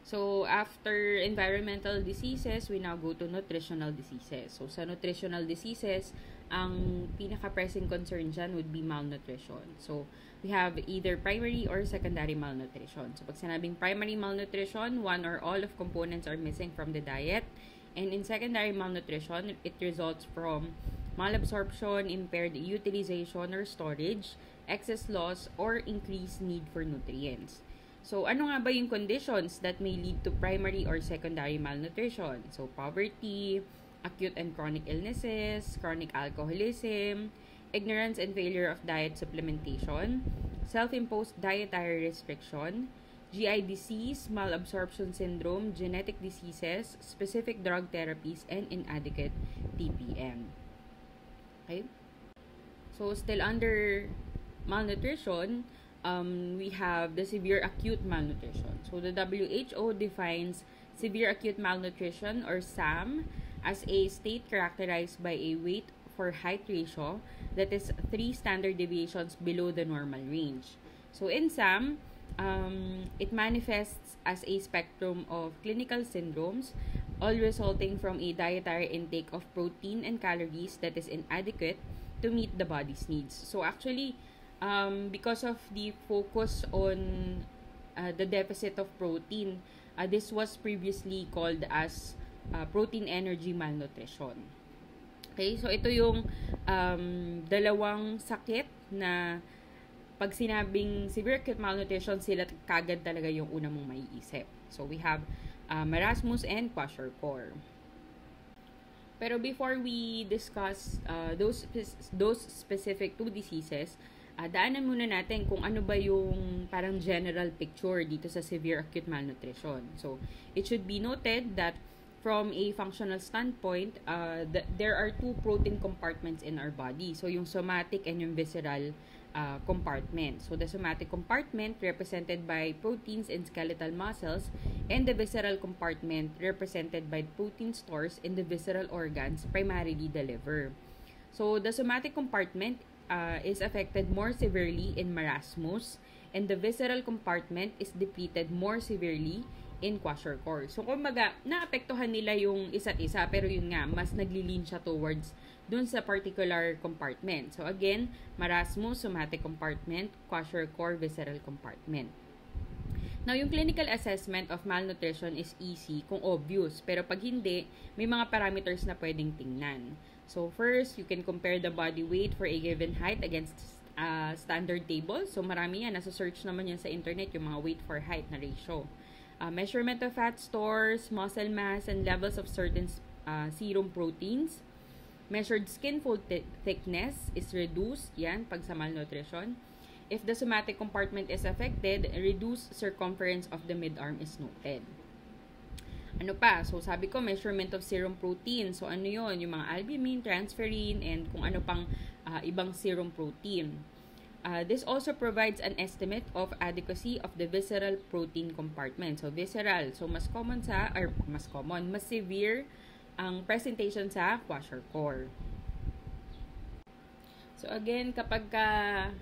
So, after environmental diseases, we now go to nutritional diseases. So, sa nutritional diseases, ang pinaka-pressing concern dyan would be malnutrition. So, we have either primary or secondary malnutrition. So, pag sinabing primary malnutrition, one or all of components are missing from the diet. And in secondary malnutrition, it results from malabsorption, impaired utilization or storage, excess loss, or increased need for nutrients. So, ano nga ba yung conditions that may lead to primary or secondary malnutrition? So, poverty, acute and chronic illnesses, chronic alcoholism, ignorance and failure of diet supplementation, self-imposed dietary restriction, GI disease, malabsorption syndrome, genetic diseases, specific drug therapies, and inadequate TPM. Okay? So, still under malnutrition, we have the severe acute malnutrition. So, the WHO defines severe acute malnutrition, or SAM, as a state characterized by a weight for height ratio that is 3 standard deviations below the normal range. So, in SAM, it manifests as a spectrum of clinical syndromes, all resulting from a dietary intake of protein and calories that is inadequate to meet the body's needs. So actually, because of the focus on the deficit of protein, this was previously called as protein energy malnutrition. Okay, so ito yung dalawang sakit na pag sinabing severe acute malnutrition, sila kagad talaga yung una mong maiisip. So we have marasmus and kwashiorkor. Pero before we discuss those specific two diseases, daanan muna natin kung ano ba yung parang general picture dito sa severe acute malnutrition. So, it should be noted that from a functional standpoint, there are two protein compartments in our body. So, yung somatic and yung visceral compartment. So, the somatic compartment represented by proteins and skeletal muscles, and the visceral compartment represented by protein stores in the visceral organs, primarily the liver. So, the somatic compartment is affected more severely in marasmus, and the visceral compartment is depleted more severely in kwashiorkor. So, kumbaga, naapektuhan nila yung isa't isa, pero yun nga, mas naglilin siya towards dun sa particular compartment. So, again, marasmus, somatic compartment, kwashiorkor, visceral compartment. Now, yung clinical assessment of malnutrition is easy kung obvious, pero pag hindi, may mga parameters na pwedeng tingnan. So, first, you can compare the body weight for a given height against standard table. So, marami yan. Nasa search naman yan sa internet, yung mga weight for height na ratio. Measurement of fat stores, muscle mass, and levels of certain serum proteins. Measured skin fold thickness is reduced, yan, pag sa malnutrition. If the somatic compartment is affected, reduced circumference of the mid-arm is noted. Ano pa? So, sabi ko, measurement of serum protein. So, ano yon? Yung mga albumin, transferrin, and kung ano pang ibang serum protein. This also provides an estimate of adequacy of the visceral protein compartment. So, visceral. So, mas severe ang presentation sa kwashiorkor. So, again, kapag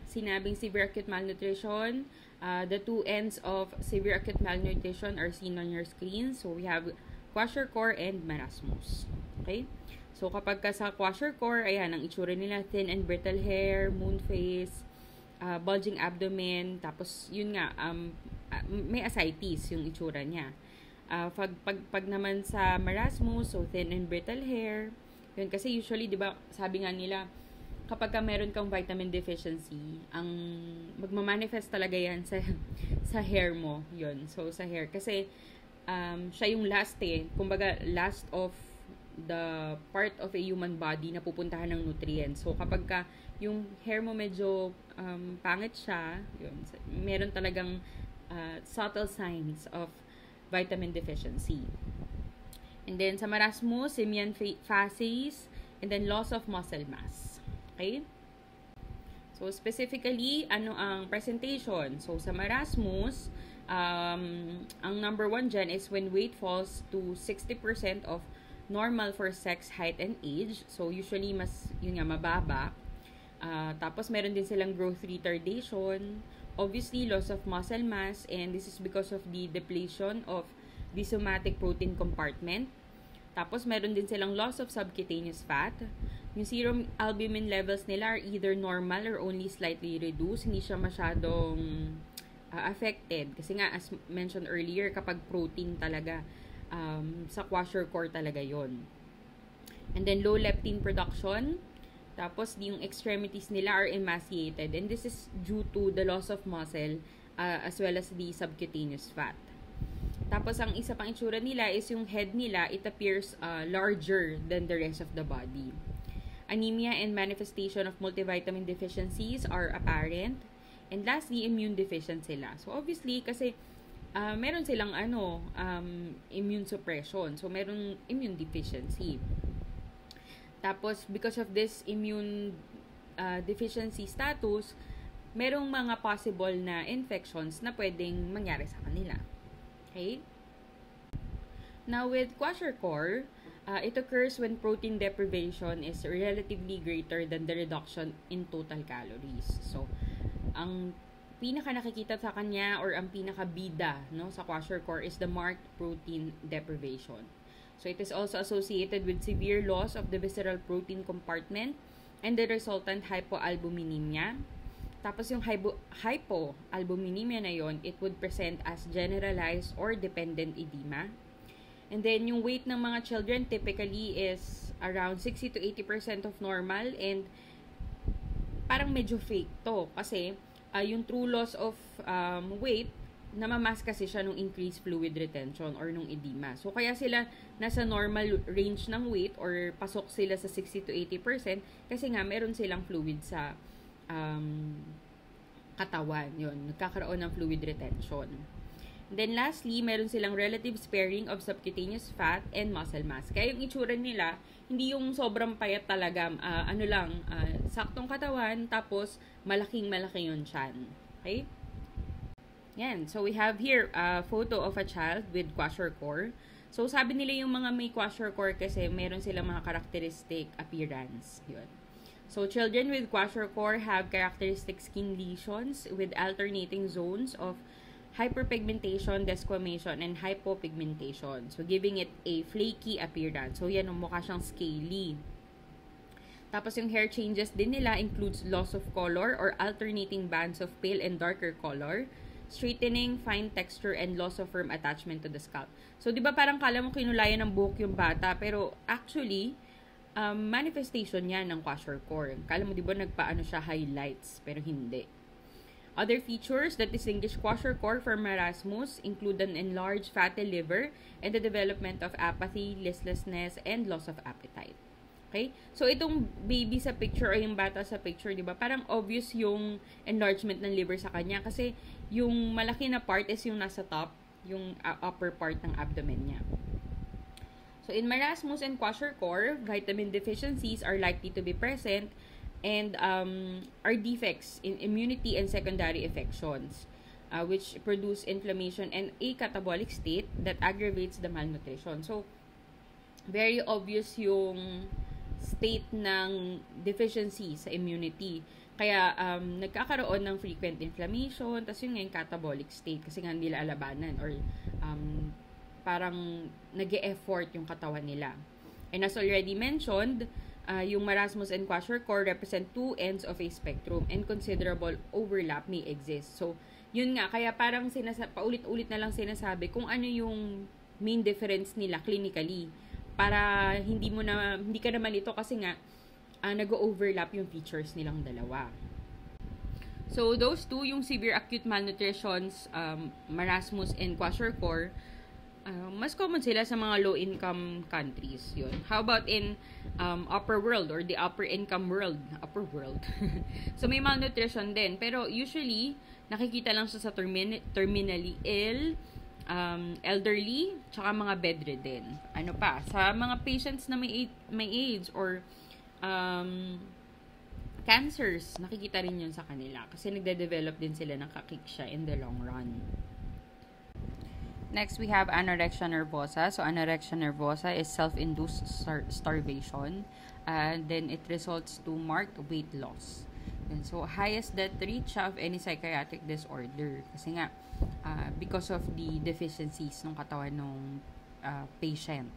sinabing severe acute malnutrition, the two ends of severe acute malnutrition are seen on your screen. So, we have kwashiorkor and marasmus. Okay? So, kapag sa kwashiorkor, ayan, ang itsura nila, thin and brittle hair, moon face, bulging abdomen, tapos, yun nga, may ascites yung itsura niya. Pag naman sa marasmus, so thin and brittle hair, yun, kasi usually, di ba, sabi nga nila, kapag meron kang vitamin deficiency, ang magmamanifest talaga yan sa hair mo, yun. So, sa hair. Kasi, siya yung last kumbaga, last of the part of a human body na pupuntahan ng nutrients. So, kapag yung hair mo medyo pangit siya, yun, meron talagang subtle signs of vitamin deficiency. And then, sa marasmus, simian phases, and then loss of muscle mass. Okay? So, specifically, ano ang presentation? So, sa marasmus, ang number 1 dyan is when weight falls to 60% of normal for sex, height, and age. So, usually, yun nga, mababa. Tapos, meron din silang growth retardation, obviously, loss of muscle mass, and this is because of the depletion of the somatic protein compartment. Tapos, meron din silang loss of subcutaneous fat. Yung serum albumin levels nila are either normal or only slightly reduced. Hindi siya masyadong affected. Kasi nga, as mentioned earlier, kapag protein talaga, sa kwashiorkor talaga yon. And then, low leptin production. Tapos, yung extremities nila are emaciated. And this is due to the loss of muscle as well as the subcutaneous fat. Tapos, ang isa pang itsura nila is yung head nila, it appears larger than the rest of the body. Anemia and manifestation of multivitamin deficiencies are apparent. And lastly, immune deficient sila. So, obviously, kasi meron silang immune suppression. So, meron immune deficiency. Tapos, because of this immune deficiency status, merong mga possible na infections na pwedeng mangyari sa kanila. Okay? Now, with kwashiorkor, it occurs when protein deprivation is relatively greater than the reduction in total calories. So, ang pinaka nakikita sa kanya or ang pinaka bida sa kwashiorkor is the marked protein deprivation. So, it is also associated with severe loss of the visceral protein compartment and the resultant hypoalbuminemia. Tapos yung hypoalbuminemia na yon, it would present as generalized or dependent edema. And then yung weight ng mga children typically is around 60 to 80% of normal, and parang medyo fake to kasi yung true loss of weight, namamas kasi siya nung increased fluid retention or nung edema. So, kaya sila nasa normal range ng weight or pasok sila sa 60 to 80% kasi nga meron silang fluid sa katawan. Yun, nagkakaroon ng fluid retention. And then lastly, meron silang relative sparing of subcutaneous fat and muscle mass. Kaya yung itsura nila, hindi yung sobrang payat talaga, saktong katawan, tapos malaking-malaki yung tiyan. Okay? Yan. So, we have here a photo of a child with kwashiorkor. So, sabi nila yung mga may kwashiorkor kasi meron silang mga characteristic appearance. Yun. So, children with kwashiorkor have characteristic skin lesions with alternating zones of hyperpigmentation, desquamation, and hypopigmentation. So, giving it a flaky appearance. So, yan, mukha siyang scaly. Tapos, yung hair changes din nila includes loss of color or alternating bands of pale and darker color, straightening, fine texture, and loss of firm attachment to the scalp. So, di ba parang kala mo kinulayan ng buhok yung bata, pero actually, manifestation yan ng kwashiorkor. Kala mo, di ba, nagpaano siya highlights, pero hindi. Other features that distinguish kwashiorkor from marasmus include an enlarged fatty liver and the development of apathy, listlessness, and loss of appetite. Okay? So, itong baby sa picture o yung bata sa picture, di ba, parang obvious yung enlargement ng liver sa kanya kasi yung malaki na part is yung nasa top, yung upper part ng abdomen niya. So, in marasmus and kwashiorkor, vitamin deficiencies are likely to be present and are defects in immunity and secondary affections, which produce inflammation and a catabolic state that aggravates the malnutrition. So, very obvious yung state ng deficiency sa immunity. Kaya, nagkakaroon ng frequent inflammation, tas yun yung catabolic state kasi nga nila alabanan or parang nag-e-effort yung katawan nila. And as already mentioned, yung marasmus and kwashiorkor represent two ends of a spectrum and considerable overlap may exist. So, yun nga, kaya parang paulit-ulit na lang sinasabi kung ano yung main difference nila clinically para hindi ka naman ito kasi nga nag-overlap yung features nilang dalawa. So, those two, yung severe acute malnutritions, marasmus and kwashiorkor, mas common sila sa mga low-income countries. Yun. How about in upper world or the upper income world? Upper world. So, may malnutrition din. Pero usually, nakikita lang siya sa terminally ill, elderly, tsaka mga bedridden. Ano pa? Sa mga patients na may AIDS or cancers, nakikita rin yun sa kanila. Kasi nagde-develop din sila ng cachexia in the long run. Next, we have anorexia nervosa. So, anorexia nervosa is self-induced starvation. Then, it results to marked weight loss. And so, highest death rate siya of any psychiatric disorder. Kasi nga, because of the deficiencies ng katawan ng patient.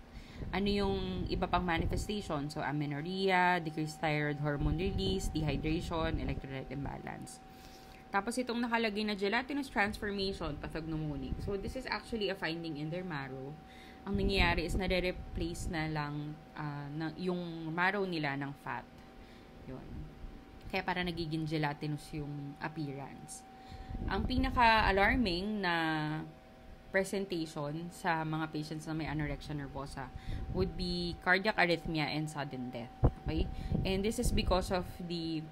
Ano yung iba pang manifestation? So, amenorrhea, decreased thyroid hormone release, dehydration, electrolyte imbalance. Tapos itong nakalagay na gelatinous transformation pathognomonic. So, this is actually a finding in their marrow. Ang nangyayari is nare-replace na lang yung marrow nila ng fat. Yun. Kaya para nagiging gelatinous yung appearance. Ang pinaka-alarming na presentation sa mga patients na may anorexia nervosa would be cardiac arrhythmia and sudden death. Okay? And this is because of the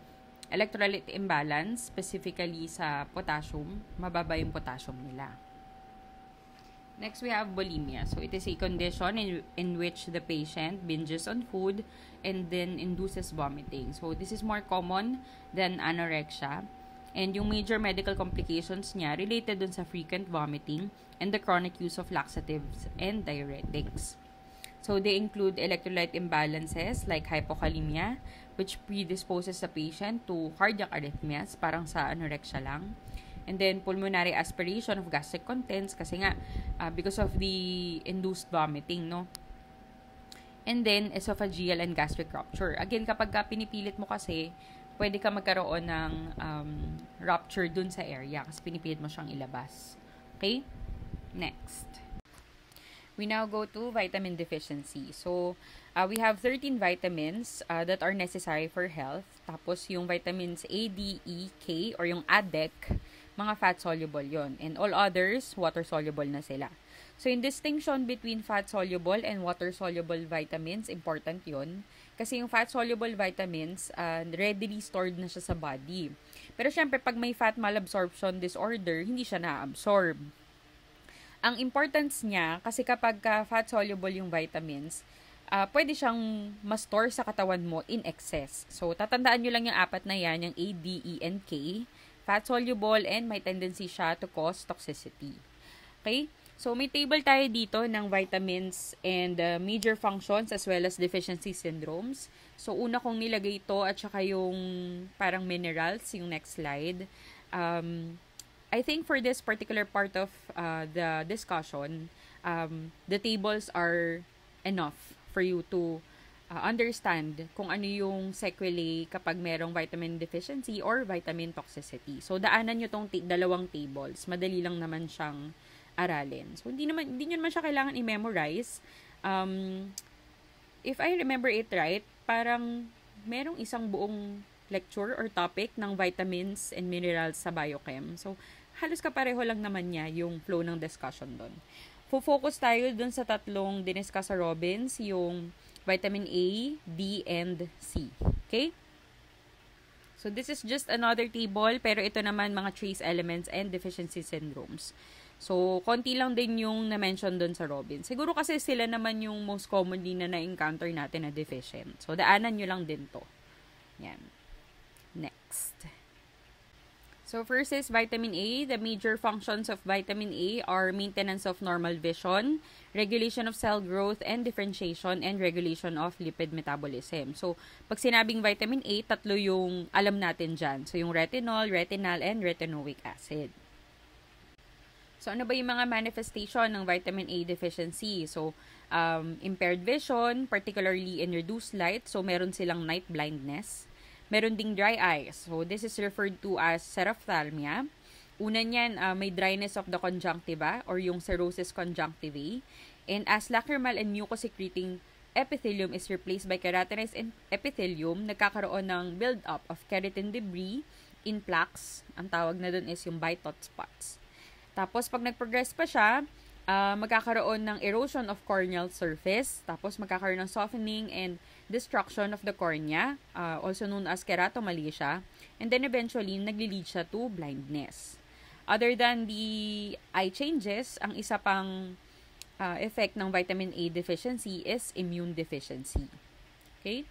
electrolyte imbalance, specifically sa potassium, mababa yung potassium nila. Next, we have bulimia. So, it is a condition in which the patient binges on food and then induces vomiting. So, this is more common than anorexia. And yung major medical complications niya related dun sa frequent vomiting and the chronic use of laxatives and diuretics. So, they include electrolyte imbalances like hypokalemia, which predisposes the patient to cardiac arrhythmias, parang sa anorexia lang. And then, pulmonary aspiration of gastric contents kasi nga, because of the induced vomiting, no? And then, esophageal and gastric rupture. Again, kapag pinipilit mo kasi, pwede ka magkaroon ng rupture dun sa area kasi pinipilit mo siyang ilabas. Okay? Next. We now go to vitamin deficiency. So, we have 13 vitamins that are necessary for health. Tapos, yung vitamins A, D, E, K, or yung ADEC, mga fat-soluble yon. And all others, water-soluble na sila. So, in distinction between fat-soluble and water-soluble vitamins, important yon. Kasi yung fat-soluble vitamins, readily stored na siya sa body. Pero syempre, pag may fat malabsorption disorder, hindi siya na-absorb. Ang importance niya, kasi kapag fat-soluble yung vitamins, pwede siyang ma-store sa katawan mo in excess. So, tatandaan nyo lang yung apat na yan, yung A, D, E, and K. Fat-soluble and may tendency siya to cause toxicity. Okay? So, may table tayo dito ng vitamins and major functions as well as deficiency syndromes. So, una kong nilagay ito at saka yung parang minerals, yung next slide. I think for this particular part of the discussion, the tables are enough for you to understand kung ano yung sequelae kapag merong vitamin deficiency or vitamin toxicity. So, daanan nyo tong dalawang tables. Madali lang naman siyang aralin. So, hindi nyo naman siya kailangan i-memorize. If I remember it right, parang merong isang buong lecture or topic ng vitamins and minerals sa biochem. So, halos kapareho lang naman niya yung flow ng discussion doon. Focus tayo doon sa tatlong diniscuss sa Robbins, yung vitamin A, D, and C. Okay? So, this is just another table, pero ito naman mga trace elements and deficiency syndromes. So, konti lang din yung na-mention doon sa Robbins. Siguro kasi sila naman yung most commonly na na-encounter natin na deficient. So, daanan nyo lang din to. Yan. Next. So, first is vitamin A. The major functions of vitamin A are maintenance of normal vision, regulation of cell growth and differentiation, and regulation of lipid metabolism. So, pag sinabing vitamin A, tatlo yung alam natin dyan. So, yung retinol, retinal, and retinoic acid. So, ano ba yung mga manifestation ng vitamin A deficiency? So, impaired vision, particularly in reduced light. So, meron silang night blindness. Meron ding dry eyes. So, this is referred to as xerophthalmia. Una niyan, may dryness of the conjunctiva or yung cirrhosis conjunctivae. And as lacrimal and mucosecreting epithelium is replaced by keratinized epithelium, nagkakaroon ng build-up of keratin debris in plaques. Ang tawag na dun is yung Bitot spots. Tapos, pag nag-progress pa siya, magkakaroon ng erosion of corneal surface. Tapos, magkakaroon ng softening and destruction of the cornea, also known as keratomalacia. And then, eventually, nagli-lead siya to blindness. Other than the eye changes, ang isa pang effect ng vitamin A deficiency is immune deficiency. Okay?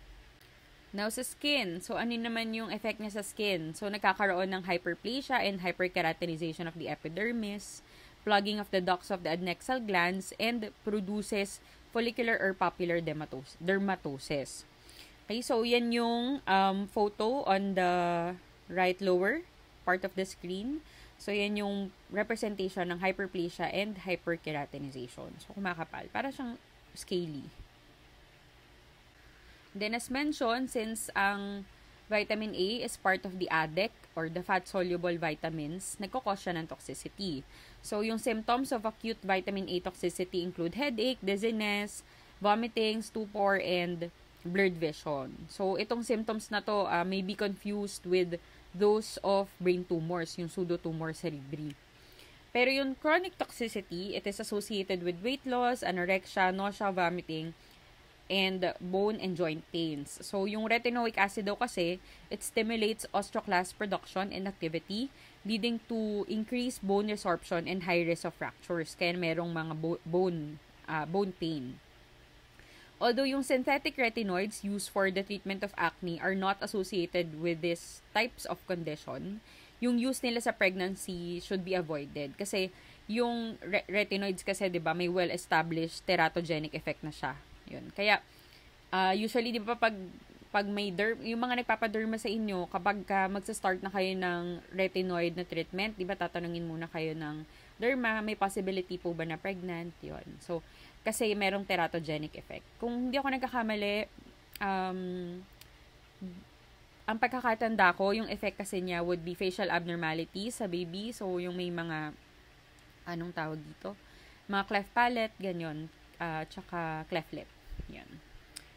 Now, sa skin. So, ano naman yung effect niya sa skin? So, nagkakaroon ng hyperplasia and hyperkeratinization of the epidermis, plugging of the ducts of the adnexal glands, and produces follicular or papular dermatosis. Okay, so yan yung photo on the right lower part of the screen. So, yan yung representation ng hyperplasia and hyperkeratinization. So, kumakapal. Para siyang scaly. Then, as mentioned, since ang vitamin A is part of the ADEC or the fat-soluble vitamins, nagkakos siya ng toxicity. So, yung symptoms of acute vitamin A toxicity include headache, dizziness, vomiting, stupor, and blurred vision. So, itong symptoms na to may be confused with those of brain tumors, yung pseudotumor cerebri. Pero yung chronic toxicity, it is associated with weight loss, anorexia, nausea, vomiting, and bone and joint pains. So, yung retinoic acid daw kasi, it stimulates osteoclast production and activity, leading to increased bone resorption and high risk of fractures. Kaya merong mga bone pain. Although yung synthetic retinoids used for the treatment of acne are not associated with these types of condition, yung use nila sa pregnancy should be avoided. Kasi yung retinoids kasi, di ba, may well-established teratogenic effect na siya. Yun. Kaya, usually, di ba, pag may yung mga nagpapaderma sa inyo, kapag magsa-start na kayo ng retinoid na treatment, di ba, tatanungin muna kayo ng derma, may possibility po ba na pregnant? Yun. So, kasi merong teratogenic effect. Kung hindi ako nagkakamali, ang pagkakatanda ko, yung effect kasi niya would be facial abnormalities sa baby. So, yung may mga, anong tawag dito? Mga cleft palate, ganyan. Tsaka cleft lip. Yan.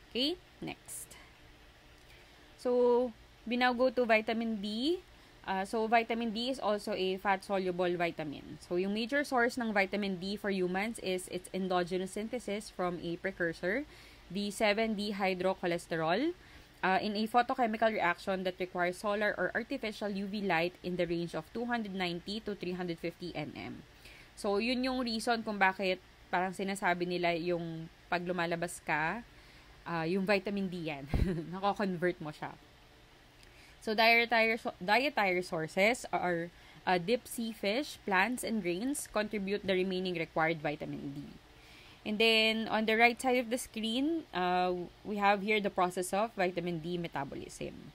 Okay? Next. So, we now go to vitamin D. So, vitamin D is also a fat-soluble vitamin. So, yung major source ng vitamin D for humans is its endogenous synthesis from a precursor, the 7-dehydrocholesterol, in a photochemical reaction that requires solar or artificial UV light in the range of 290 to 350 nm. So, yun yung reason kung bakit parang sinasabi nila yung pag lumalabas ka, yung vitamin D yan. Nako-convert mo siya. So, dietary sources are deep sea fish, plants, and grains contribute the remaining required vitamin D. And then, on the right side of the screen, we have here the process of vitamin D metabolism.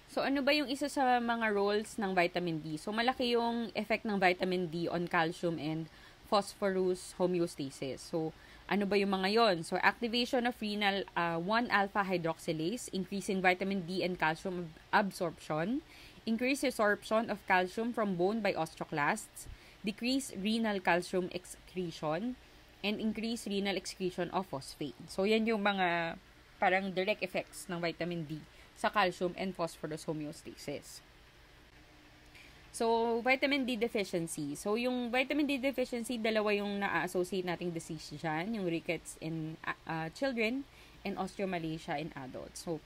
So, ano ba yung isa sa mga roles ng vitamin D? So, malaki yung effect ng vitamin D on calcium and phosphorus homeostasis. So, ano ba yung mga yon? So, activation of renal 1-alpha hydroxylase, increasing vitamin D and calcium absorption, increased resorption of calcium from bone by osteoclasts, decreased renal calcium excretion, and increased renal excretion of phosphate. So, yan yung mga parang direct effects ng vitamin D sa calcium and phosphorus homeostasis. So, vitamin D deficiency. So, yung vitamin D deficiency, dalawa yung na-associate nating disease dyan. Yung rickets in children and osteomalacia in adults. So,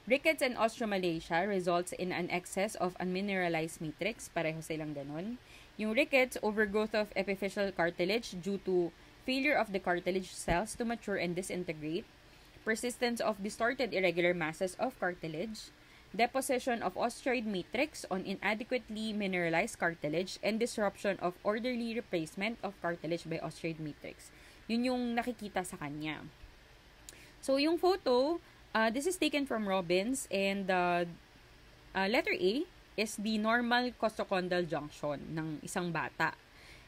rickets and osteomalacia results in an excess of unmineralized matrix. Pareho silang ganun. Yung rickets, overgrowth of epiphyseal cartilage due to failure of the cartilage cells to mature and disintegrate. Persistence of distorted irregular masses of cartilage. Deposition of osteoid matrix on inadequately mineralized cartilage, and disruption of orderly replacement of cartilage by osteoid matrix. Yun yung nakikita sa kanya. So, yung photo, this is taken from Robbins, and letter A is the normal costochondral junction ng isang bata.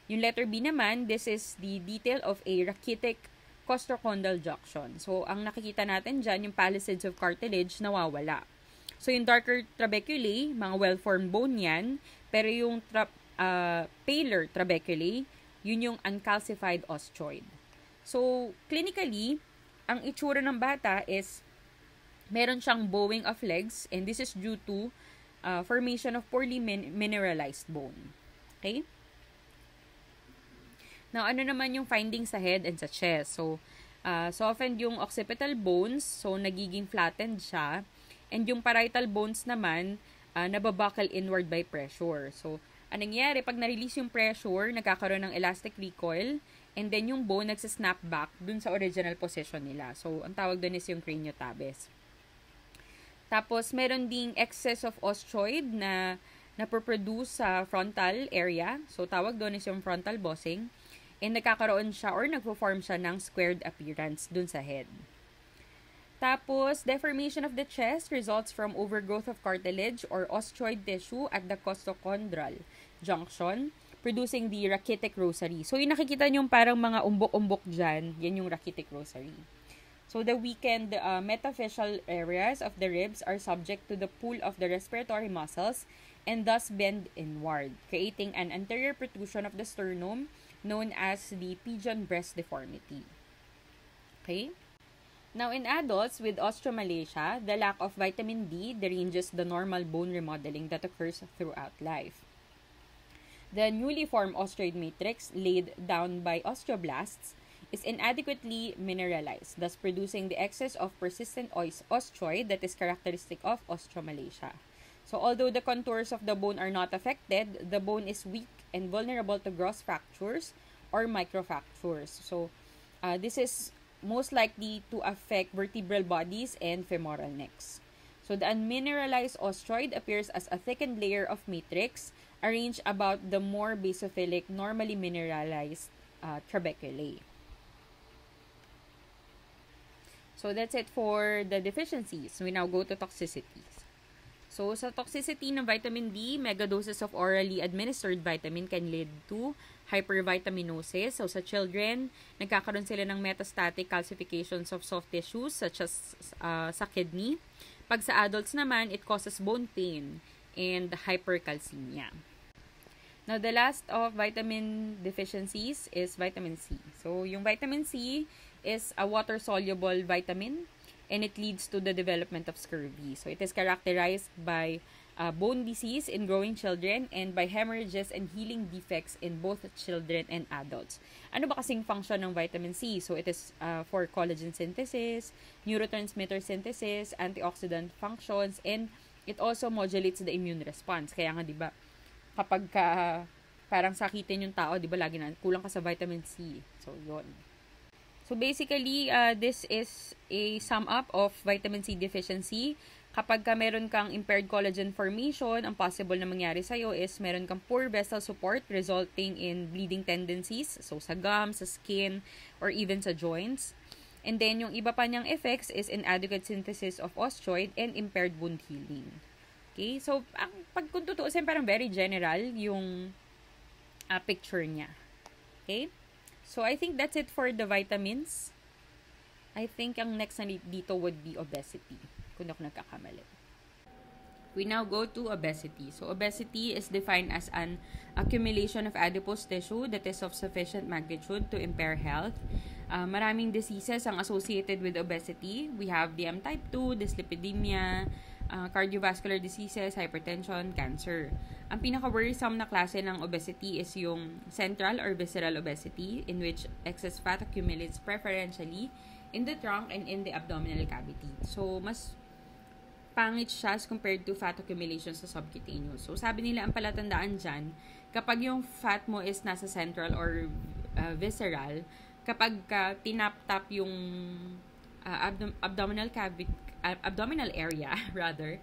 Yung letter B naman, this is the detail of a rachitic costochondral junction. So, ang nakikita natin dyan, yung palisades of cartilage, nawawala. So, yung darker trabeculae, mga well-formed bone yan. Pero yung paler trabeculae, yun yung uncalcified osteoid. So, clinically, ang itsura ng bata is meron siyang bowing of legs, and this is due to formation of poorly mineralized bone. Okay? Now, ano naman yung findings sa head and sa chest? So often yung occipital bones, so nagiging flattened siya. And yung parietal bones naman, nababuckle inward by pressure. So, anong nangyayari? Pag na-release yung pressure, nagkakaroon ng elastic recoil, and then yung bone nagsasnap back dun sa original position nila. So, ang tawag dun is yung craniotabes. Tapos, meron ding excess of osteoid na napoproduce sa frontal area. So, tawag dun is yung frontal bossing. And nagkakaroon siya or nagpo-form siya ng squared appearance dun sa head. Tapos, deformation of the chest results from overgrowth of cartilage or osteoid tissue at the costochondral junction, producing the rachitic rosary. So, yung nakikita nyo parang mga umbok-umbok dyan, yan yung rachitic rosary. So, the weakened metaphyseal areas of the ribs are subject to the pull of the respiratory muscles and thus bend inward, creating an anterior protrusion of the sternum known as the pigeon breast deformity. Okay? Now, in adults with osteomalacia, the lack of vitamin D deranges the normal bone remodeling that occurs throughout life. The newly formed osteoid matrix laid down by osteoblasts is inadequately mineralized, thus producing the excess of persistent osteoid that is characteristic of osteomalacia. So although the contours of the bone are not affected, the bone is weak and vulnerable to gross fractures or microfractures. So this is most likely to affect vertebral bodies and femoral necks. So the unmineralized osteoid appears as a thickened layer of matrix arranged about the more basophilic, normally mineralized trabeculae. So that's it for the deficiencies. We now go to toxicities. So sa toxicity ng vitamin D, megadoses of orally administered vitamin can lead to hypervitaminosis. So sa children, nagkakaroon sila ng metastatic calcifications of soft tissues such as sa kidney. Pag sa adults naman, it causes bone pain and hypercalcemia. Now, the last of vitamin deficiencies is vitamin C. So, yung vitamin C is a water-soluble vitamin and it leads to the development of scurvy. So, it is characterized by bone disease in growing children and by hemorrhages and healing defects in both children and adults. Ano ba kasing function ng vitamin C? So, it is for collagen synthesis, neurotransmitter synthesis, antioxidant functions, and it also modulates the immune response. Kaya nga, di ba, kapag parang sakitin yung tao, di ba, lagi na kulang ka sa vitamin C. So, yun. So, basically, this is a sum up of vitamin C deficiency. Kapag meron kang impaired collagen formation, ang possible na mangyari sa'yo is meron kang poor vessel support resulting in bleeding tendencies. So, sa gums, sa skin, or even sa joints. And then, yung iba pa niyang effects is inadequate synthesis of osteoid and impaired wound healing. Okay? So, kung tutuusin, parang very general yung picture niya. Okay? So, I think that's it for the vitamins. I think ang next na dito would be obesity. Kung ako nagkakamali. We now go to obesity. So, obesity is defined as an accumulation of adipose tissue that is of sufficient magnitude to impair health. Maraming diseases ang associated with obesity. We have DM type 2, dyslipidemia, cardiovascular diseases, hypertension, cancer. Ang pinaka-worrisome na klase ng obesity is yung central or visceral obesity in which excess fat accumulates preferentially in the trunk and in the abdominal cavity. So, mas pangit siya as compared to fat accumulation sa subcutaneous. So, sabi nila ang palatandaan dyan, kapag yung fat mo is nasa central or visceral, kapag tinap-tap yung abdominal area, rather,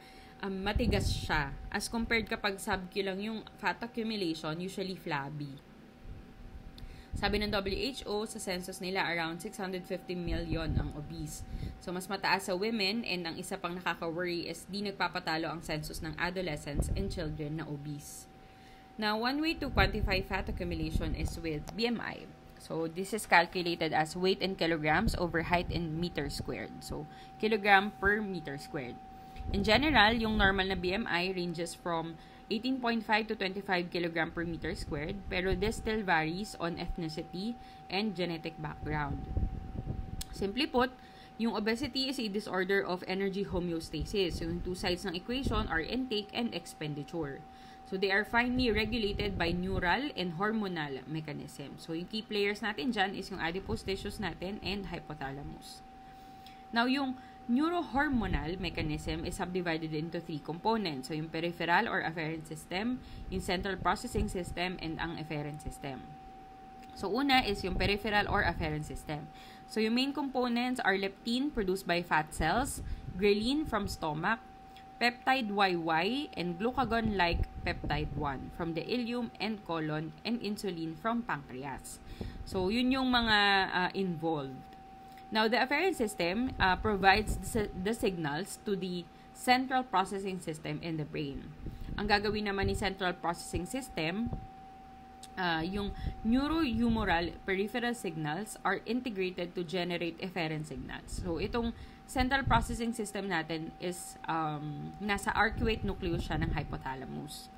matigas siya. As compared kapag subcu lang yung fat accumulation, usually flabby. Sabi ng WHO, sa census nila, around 650 million ang obese. So, mas mataas sa women, and ang isa pang nakaka-worry is di nagpapatalo ang census ng adolescents and children na obese. Now, one way to quantify fat accumulation is with BMI. So, this is calculated as weight in kilograms over height in meters squared. So, kilogram per meter squared. In general, yung normal na BMI ranges from 18.5 to 25 kg per meter squared, pero this still varies on ethnicity and genetic background. Simply put, yung obesity is a disorder of energy homeostasis. So, yung two sides ng equation are intake and expenditure. So, they are finely regulated by neural and hormonal mechanisms. So, yung key players natin dyan is yung adipose tissues natin and hypothalamus. Now, yung neurohormonal mechanism is subdivided into three components. So, yung peripheral or afferent system, yung central processing system, and ang efferent system. So, una is yung peripheral or afferent system. So, yung main components are leptin produced by fat cells, ghrelin from stomach, peptide YY, and glucagon-like peptide 1 from the ileum and colon, and insulin from pancreas. So, yun yung mga involved. Now, the afferent system provides the signals to the central processing system in the brain. Ang gagawin naman ni central processing system, yung neurohumoral peripheral signals are integrated to generate efferent signals. So, itong central processing system natin is nasa arcuate nucleus siya ng hypothalamus.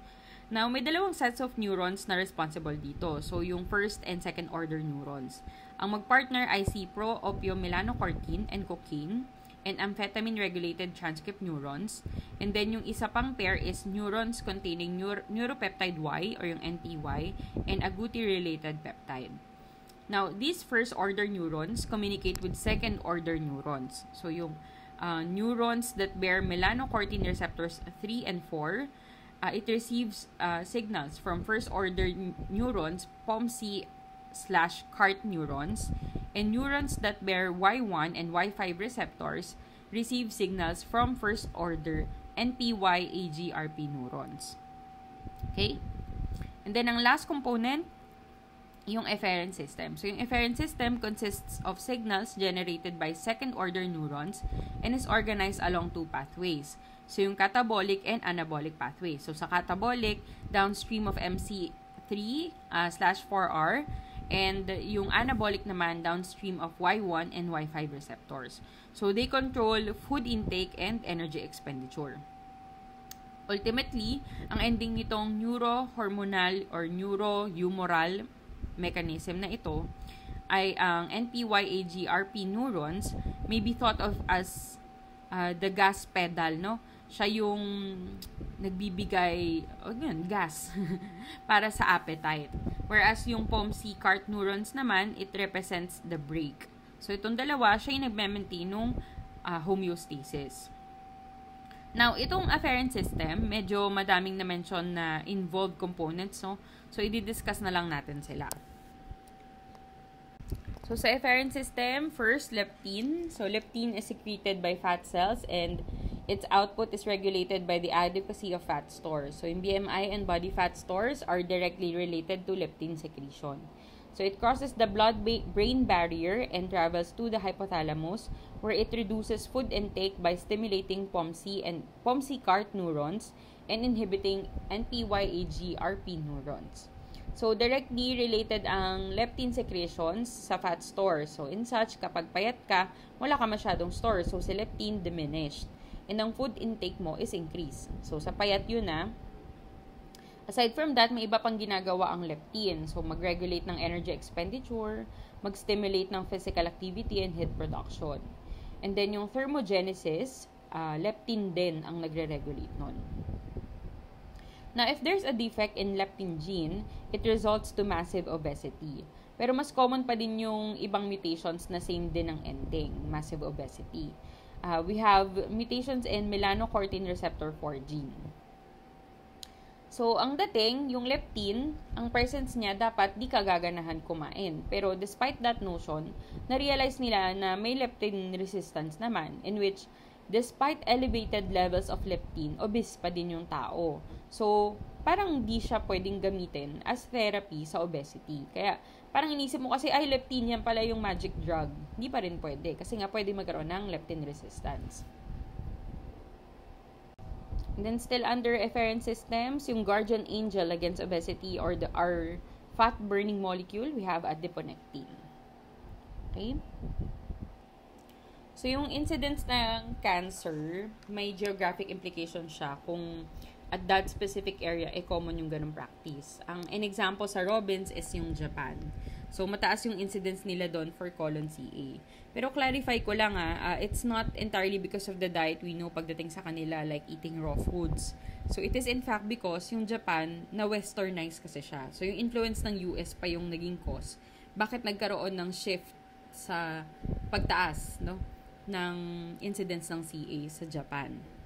Now, may dalawang sets of neurons na responsible dito. So, yung first and second order neurons. Ang magpartner ay si pro-opiomelanocortin and cocaine, and amphetamine-regulated transcript neurons. And then yung isa pang pair is neurons containing neuropeptide Y or yung NPY and agouti-related peptide. Now, these first-order neurons communicate with second-order neurons. So, yung neurons that bear melanocortin receptors 3 and 4, it receives signals from first-order neurons, POMC/CART neurons, and neurons that bear Y1 and Y5 receptors receive signals from first-order NPY-AGRP neurons. Okay? And then, ang last component, yung efferent system. So, yung efferent system consists of signals generated by second-order neurons and is organized along two pathways. So, yung catabolic and anabolic pathway. So, sa catabolic, downstream of MC3/4R, and yung anabolic naman downstream of Y1 and Y5 receptors. So, they control food intake and energy expenditure. Ultimately, ang ending nitong neurohormonal or neurohumoral mechanism na ito ay ang NPY-AGRP neurons may be thought of as the gas pedal, no? Siya yung nagbibigay gas para sa appetite. Whereas yung POMC-CART neurons naman, it represents the brake. So, itong dalawa, siya yung nagme-maintain ng homeostasis. Now, itong afferent system, medyo madaming na-mention na involved components, no? So, i-discuss na lang natin sila. So, sa efferent system, first, leptin. So, leptin is secreted by fat cells and its output is regulated by the adequacy of fat stores. So, yung BMI and body fat stores are directly related to leptin secretion. So, it crosses the blood-brain barrier and travels to the hypothalamus where it reduces food intake by stimulating POMC and POMC-CART neurons and inhibiting NPY-AGRP neurons. So, directly related ang leptin secretions sa fat stores. So, in such, kapag payat ka, wala ka masyadong store. So, si leptin diminished. And ang food intake mo is increased. So, sa payat yun na. Aside from that, may iba pang ginagawa ang leptin. So, mag-regulate ng energy expenditure, mag-stimulate ng physical activity and heat production. And then, yung thermogenesis, leptin din ang nagre-regulate nun. Now, if there's a defect in leptin gene, it results to massive obesity. Pero mas common pa din yung ibang mutations na same din ang ending, massive obesity. We have mutations in melanocortin receptor 4 gene. So, ang dating, yung leptin, ang presence niya dapat di kagaganahan kumain. Pero despite that notion, na-realize nila na may leptin resistance naman, in which, despite elevated levels of leptin, obese pa din yung tao. So, parang di siya pwedeng gamitin as therapy sa obesity. Kaya, parang inisip mo kasi, ay, leptin yan pala yung magic drug. Di pa rin pwede. Kasi nga pwede magkaroon ng leptin resistance. And then, still under efferent systems, yung guardian angel against obesity or our fat-burning molecule, we have adiponectin. Okay? So, yung incidence ng cancer, may geographic implication siya kung at that specific area, common yung ganung practice. An example sa Robbins is yung Japan. So, mataas yung incidence nila doon for colon CA. Pero clarify ko lang it's not entirely because of the diet we know pagdating sa kanila, like eating raw foods. So, it is in fact because yung Japan, na-westernize kasi siya. So, yung influence ng US pa yung naging cause. Bakit nagkaroon ng shift sa pagtaas, no, ng incidence ng CA sa Japan.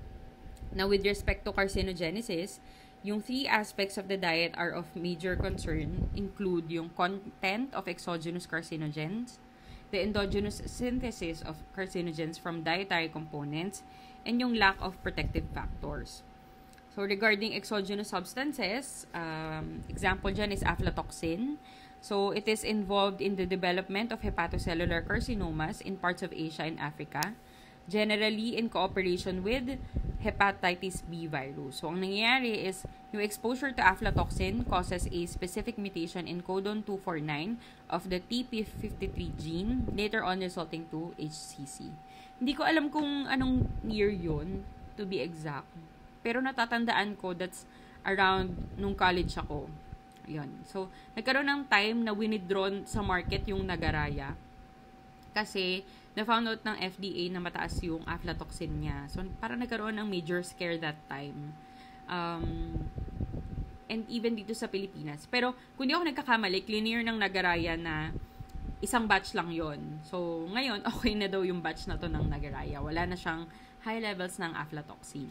Now, with respect to carcinogenesis, yung three aspects of the diet are of major concern include yung content of exogenous carcinogens, the endogenous synthesis of carcinogens from dietary components, and yung lack of protective factors. So, regarding exogenous substances, example dyan is aflatoxin. So, it is involved in the development of hepatocellular carcinomas in parts of Asia and Africa, generally in cooperation with hepatitis B virus. So, ang nangyayari is, yung exposure to aflatoxin causes a specific mutation in codon 249 of the TP53 gene, later on resulting to HCC. Hindi ko alam kung anong year yun, to be exact. Pero natatandaan ko, that's around nung college ako. Ayun. So, nagkaroon ng time na winidrawn sa market yung Nagaraya. Kasi, na-found out ng FDA na mataas yung aflatoxin niya. So, parang nagkaroon ng major scare that time. And even dito sa Pilipinas. Pero, kung di ako nagkakamali, clear ng Nagaraya na isang batch lang yon. So, ngayon, okay na daw yung batch na to ng Nagaraya. Wala na siyang high levels ng aflatoxin.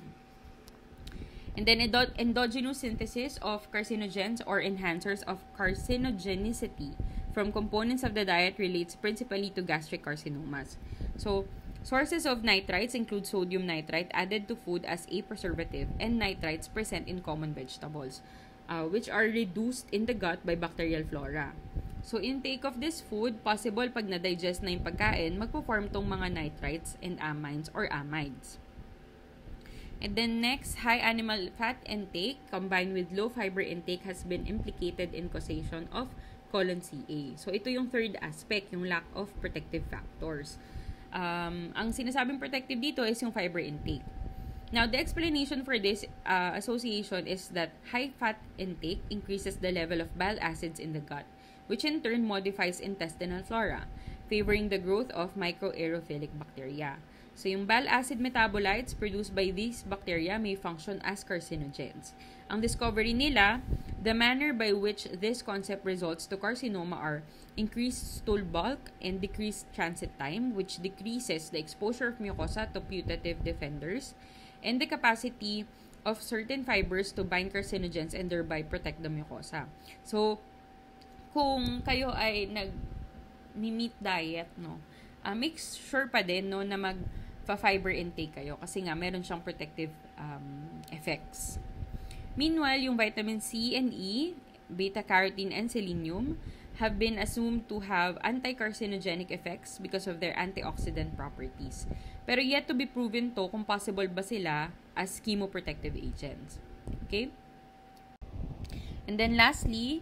And then, endogenous synthesis of carcinogens or enhancers of carcinogenicity from components of the diet relates principally to gastric carcinomas. So, sources of nitrites include sodium nitrite added to food as a preservative and nitrites present in common vegetables, which are reduced in the gut by bacterial flora. So, intake of this food, possible pag na-digest na yung pagkain, magpo-form tong mga nitrites and amines or amides. And then next, high animal fat intake combined with low fiber intake has been implicated in causation of colon CA. So, ito yung third aspect, yung lack of protective factors. Ang sinasabing protective dito is yung fiber intake. Now, the explanation for this association is that high fat intake increases the level of bile acids in the gut, which in turn modifies intestinal flora, favoring the growth of microaerophilic bacteria. So, yung bile acid metabolites produced by these bacteria may function as carcinogens. Ang discovery nila, the manner by which this concept results to carcinoma are increased stool bulk and decreased transit time, which decreases the exposure of mucosa to putative defenders, and the capacity of certain fibers to bind carcinogens and thereby protect the mucosa. So, kung kayo ay nag-meat diet, no, make sure pa din, no, na mag-fiber intake kayo kasi nga meron siyang protective effects. Meanwhile, yung vitamin C and E, beta-carotene and selenium have been assumed to have anti-carcinogenic effects because of their antioxidant properties. Pero yet to be proven to kung possible ba sila as chemoprotective agents. Okay? And then lastly,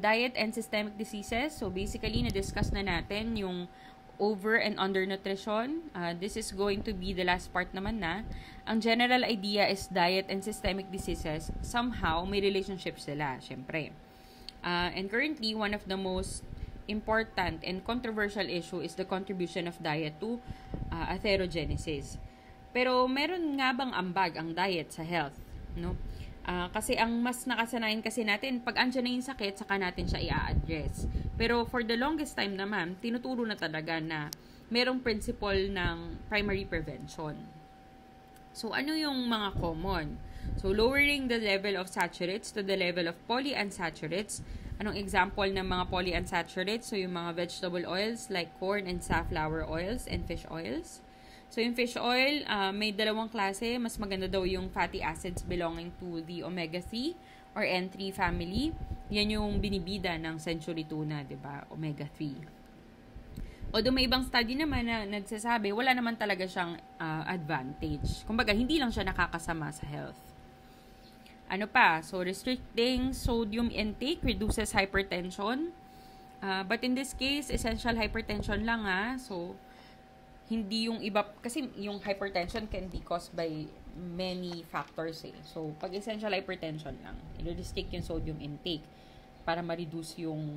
diet and systemic diseases. So basically, na-discuss na natin yung over and undernutrition. This is going to be the last part naman na. Ang general idea is diet and systemic diseases, somehow may relationship sila, syempre. And currently, one of the most important and controversial issue is the contribution of diet to atherogenesis. Pero meron nga bang ambag ang diet sa health? No? Kasi ang mas nakasanayan kasi natin, pag andyan na yung sakit, saka natin siya i-address. Pero for the longest time naman, tinuturo na talaga na merong principle ng primary prevention. So, ano yung mga common? So, lowering the level of saturates to the level of polyunsaturates. Anong example ng mga polyunsaturates? So, yung mga vegetable oils like corn and safflower oils and fish oils. So, yung fish oil, may dalawang klase. Mas maganda daw yung fatty acids belonging to the omega-3 or N3 family. Yan yung binibida ng century tuna, diba? Omega-3. Although may ibang study naman na nagsasabi, wala naman talaga siyang advantage. Kumbaga, hindi lang siya nakakasama sa health. Ano pa? So, restricting sodium intake reduces hypertension. But in this case, essential hypertension lang So, hindi yung iba, kasi yung hypertension can be caused by many factors So, pag essential hypertension lang, i-restrict yung sodium intake para ma-reduce yung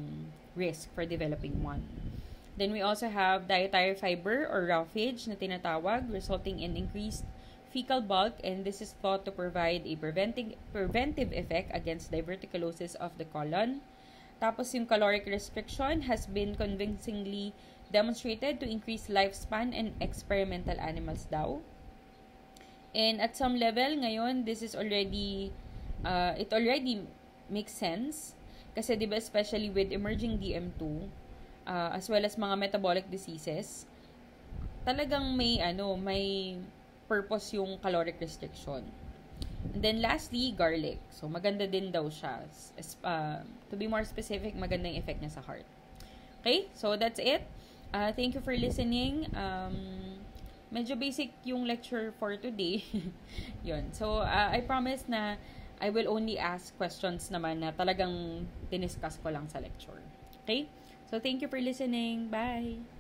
risk for developing one. Then we also have dietary fiber or roughage na tinatawag, resulting in increased fecal bulk, and this is thought to provide a preventive effect against diverticulosis of the colon. Tapos yung caloric restriction has been convincingly demonstrated to increase lifespan in experimental animals daw. And at some level, ngayon, this is already, it already makes sense. Kasi diba, especially with emerging DM2, as well as mga metabolic diseases, talagang may purpose yung caloric restriction. And then lastly, garlic. So maganda din daw siya. To be more specific, maganda yung effect niya sa heart. Okay? So that's it. Thank you for listening. Medyo basic yung lecture for today. Yun. So I promise na I will only ask questions naman na talagang diniscuss ko lang sa lecture. Okay? So, thank you for listening. Bye!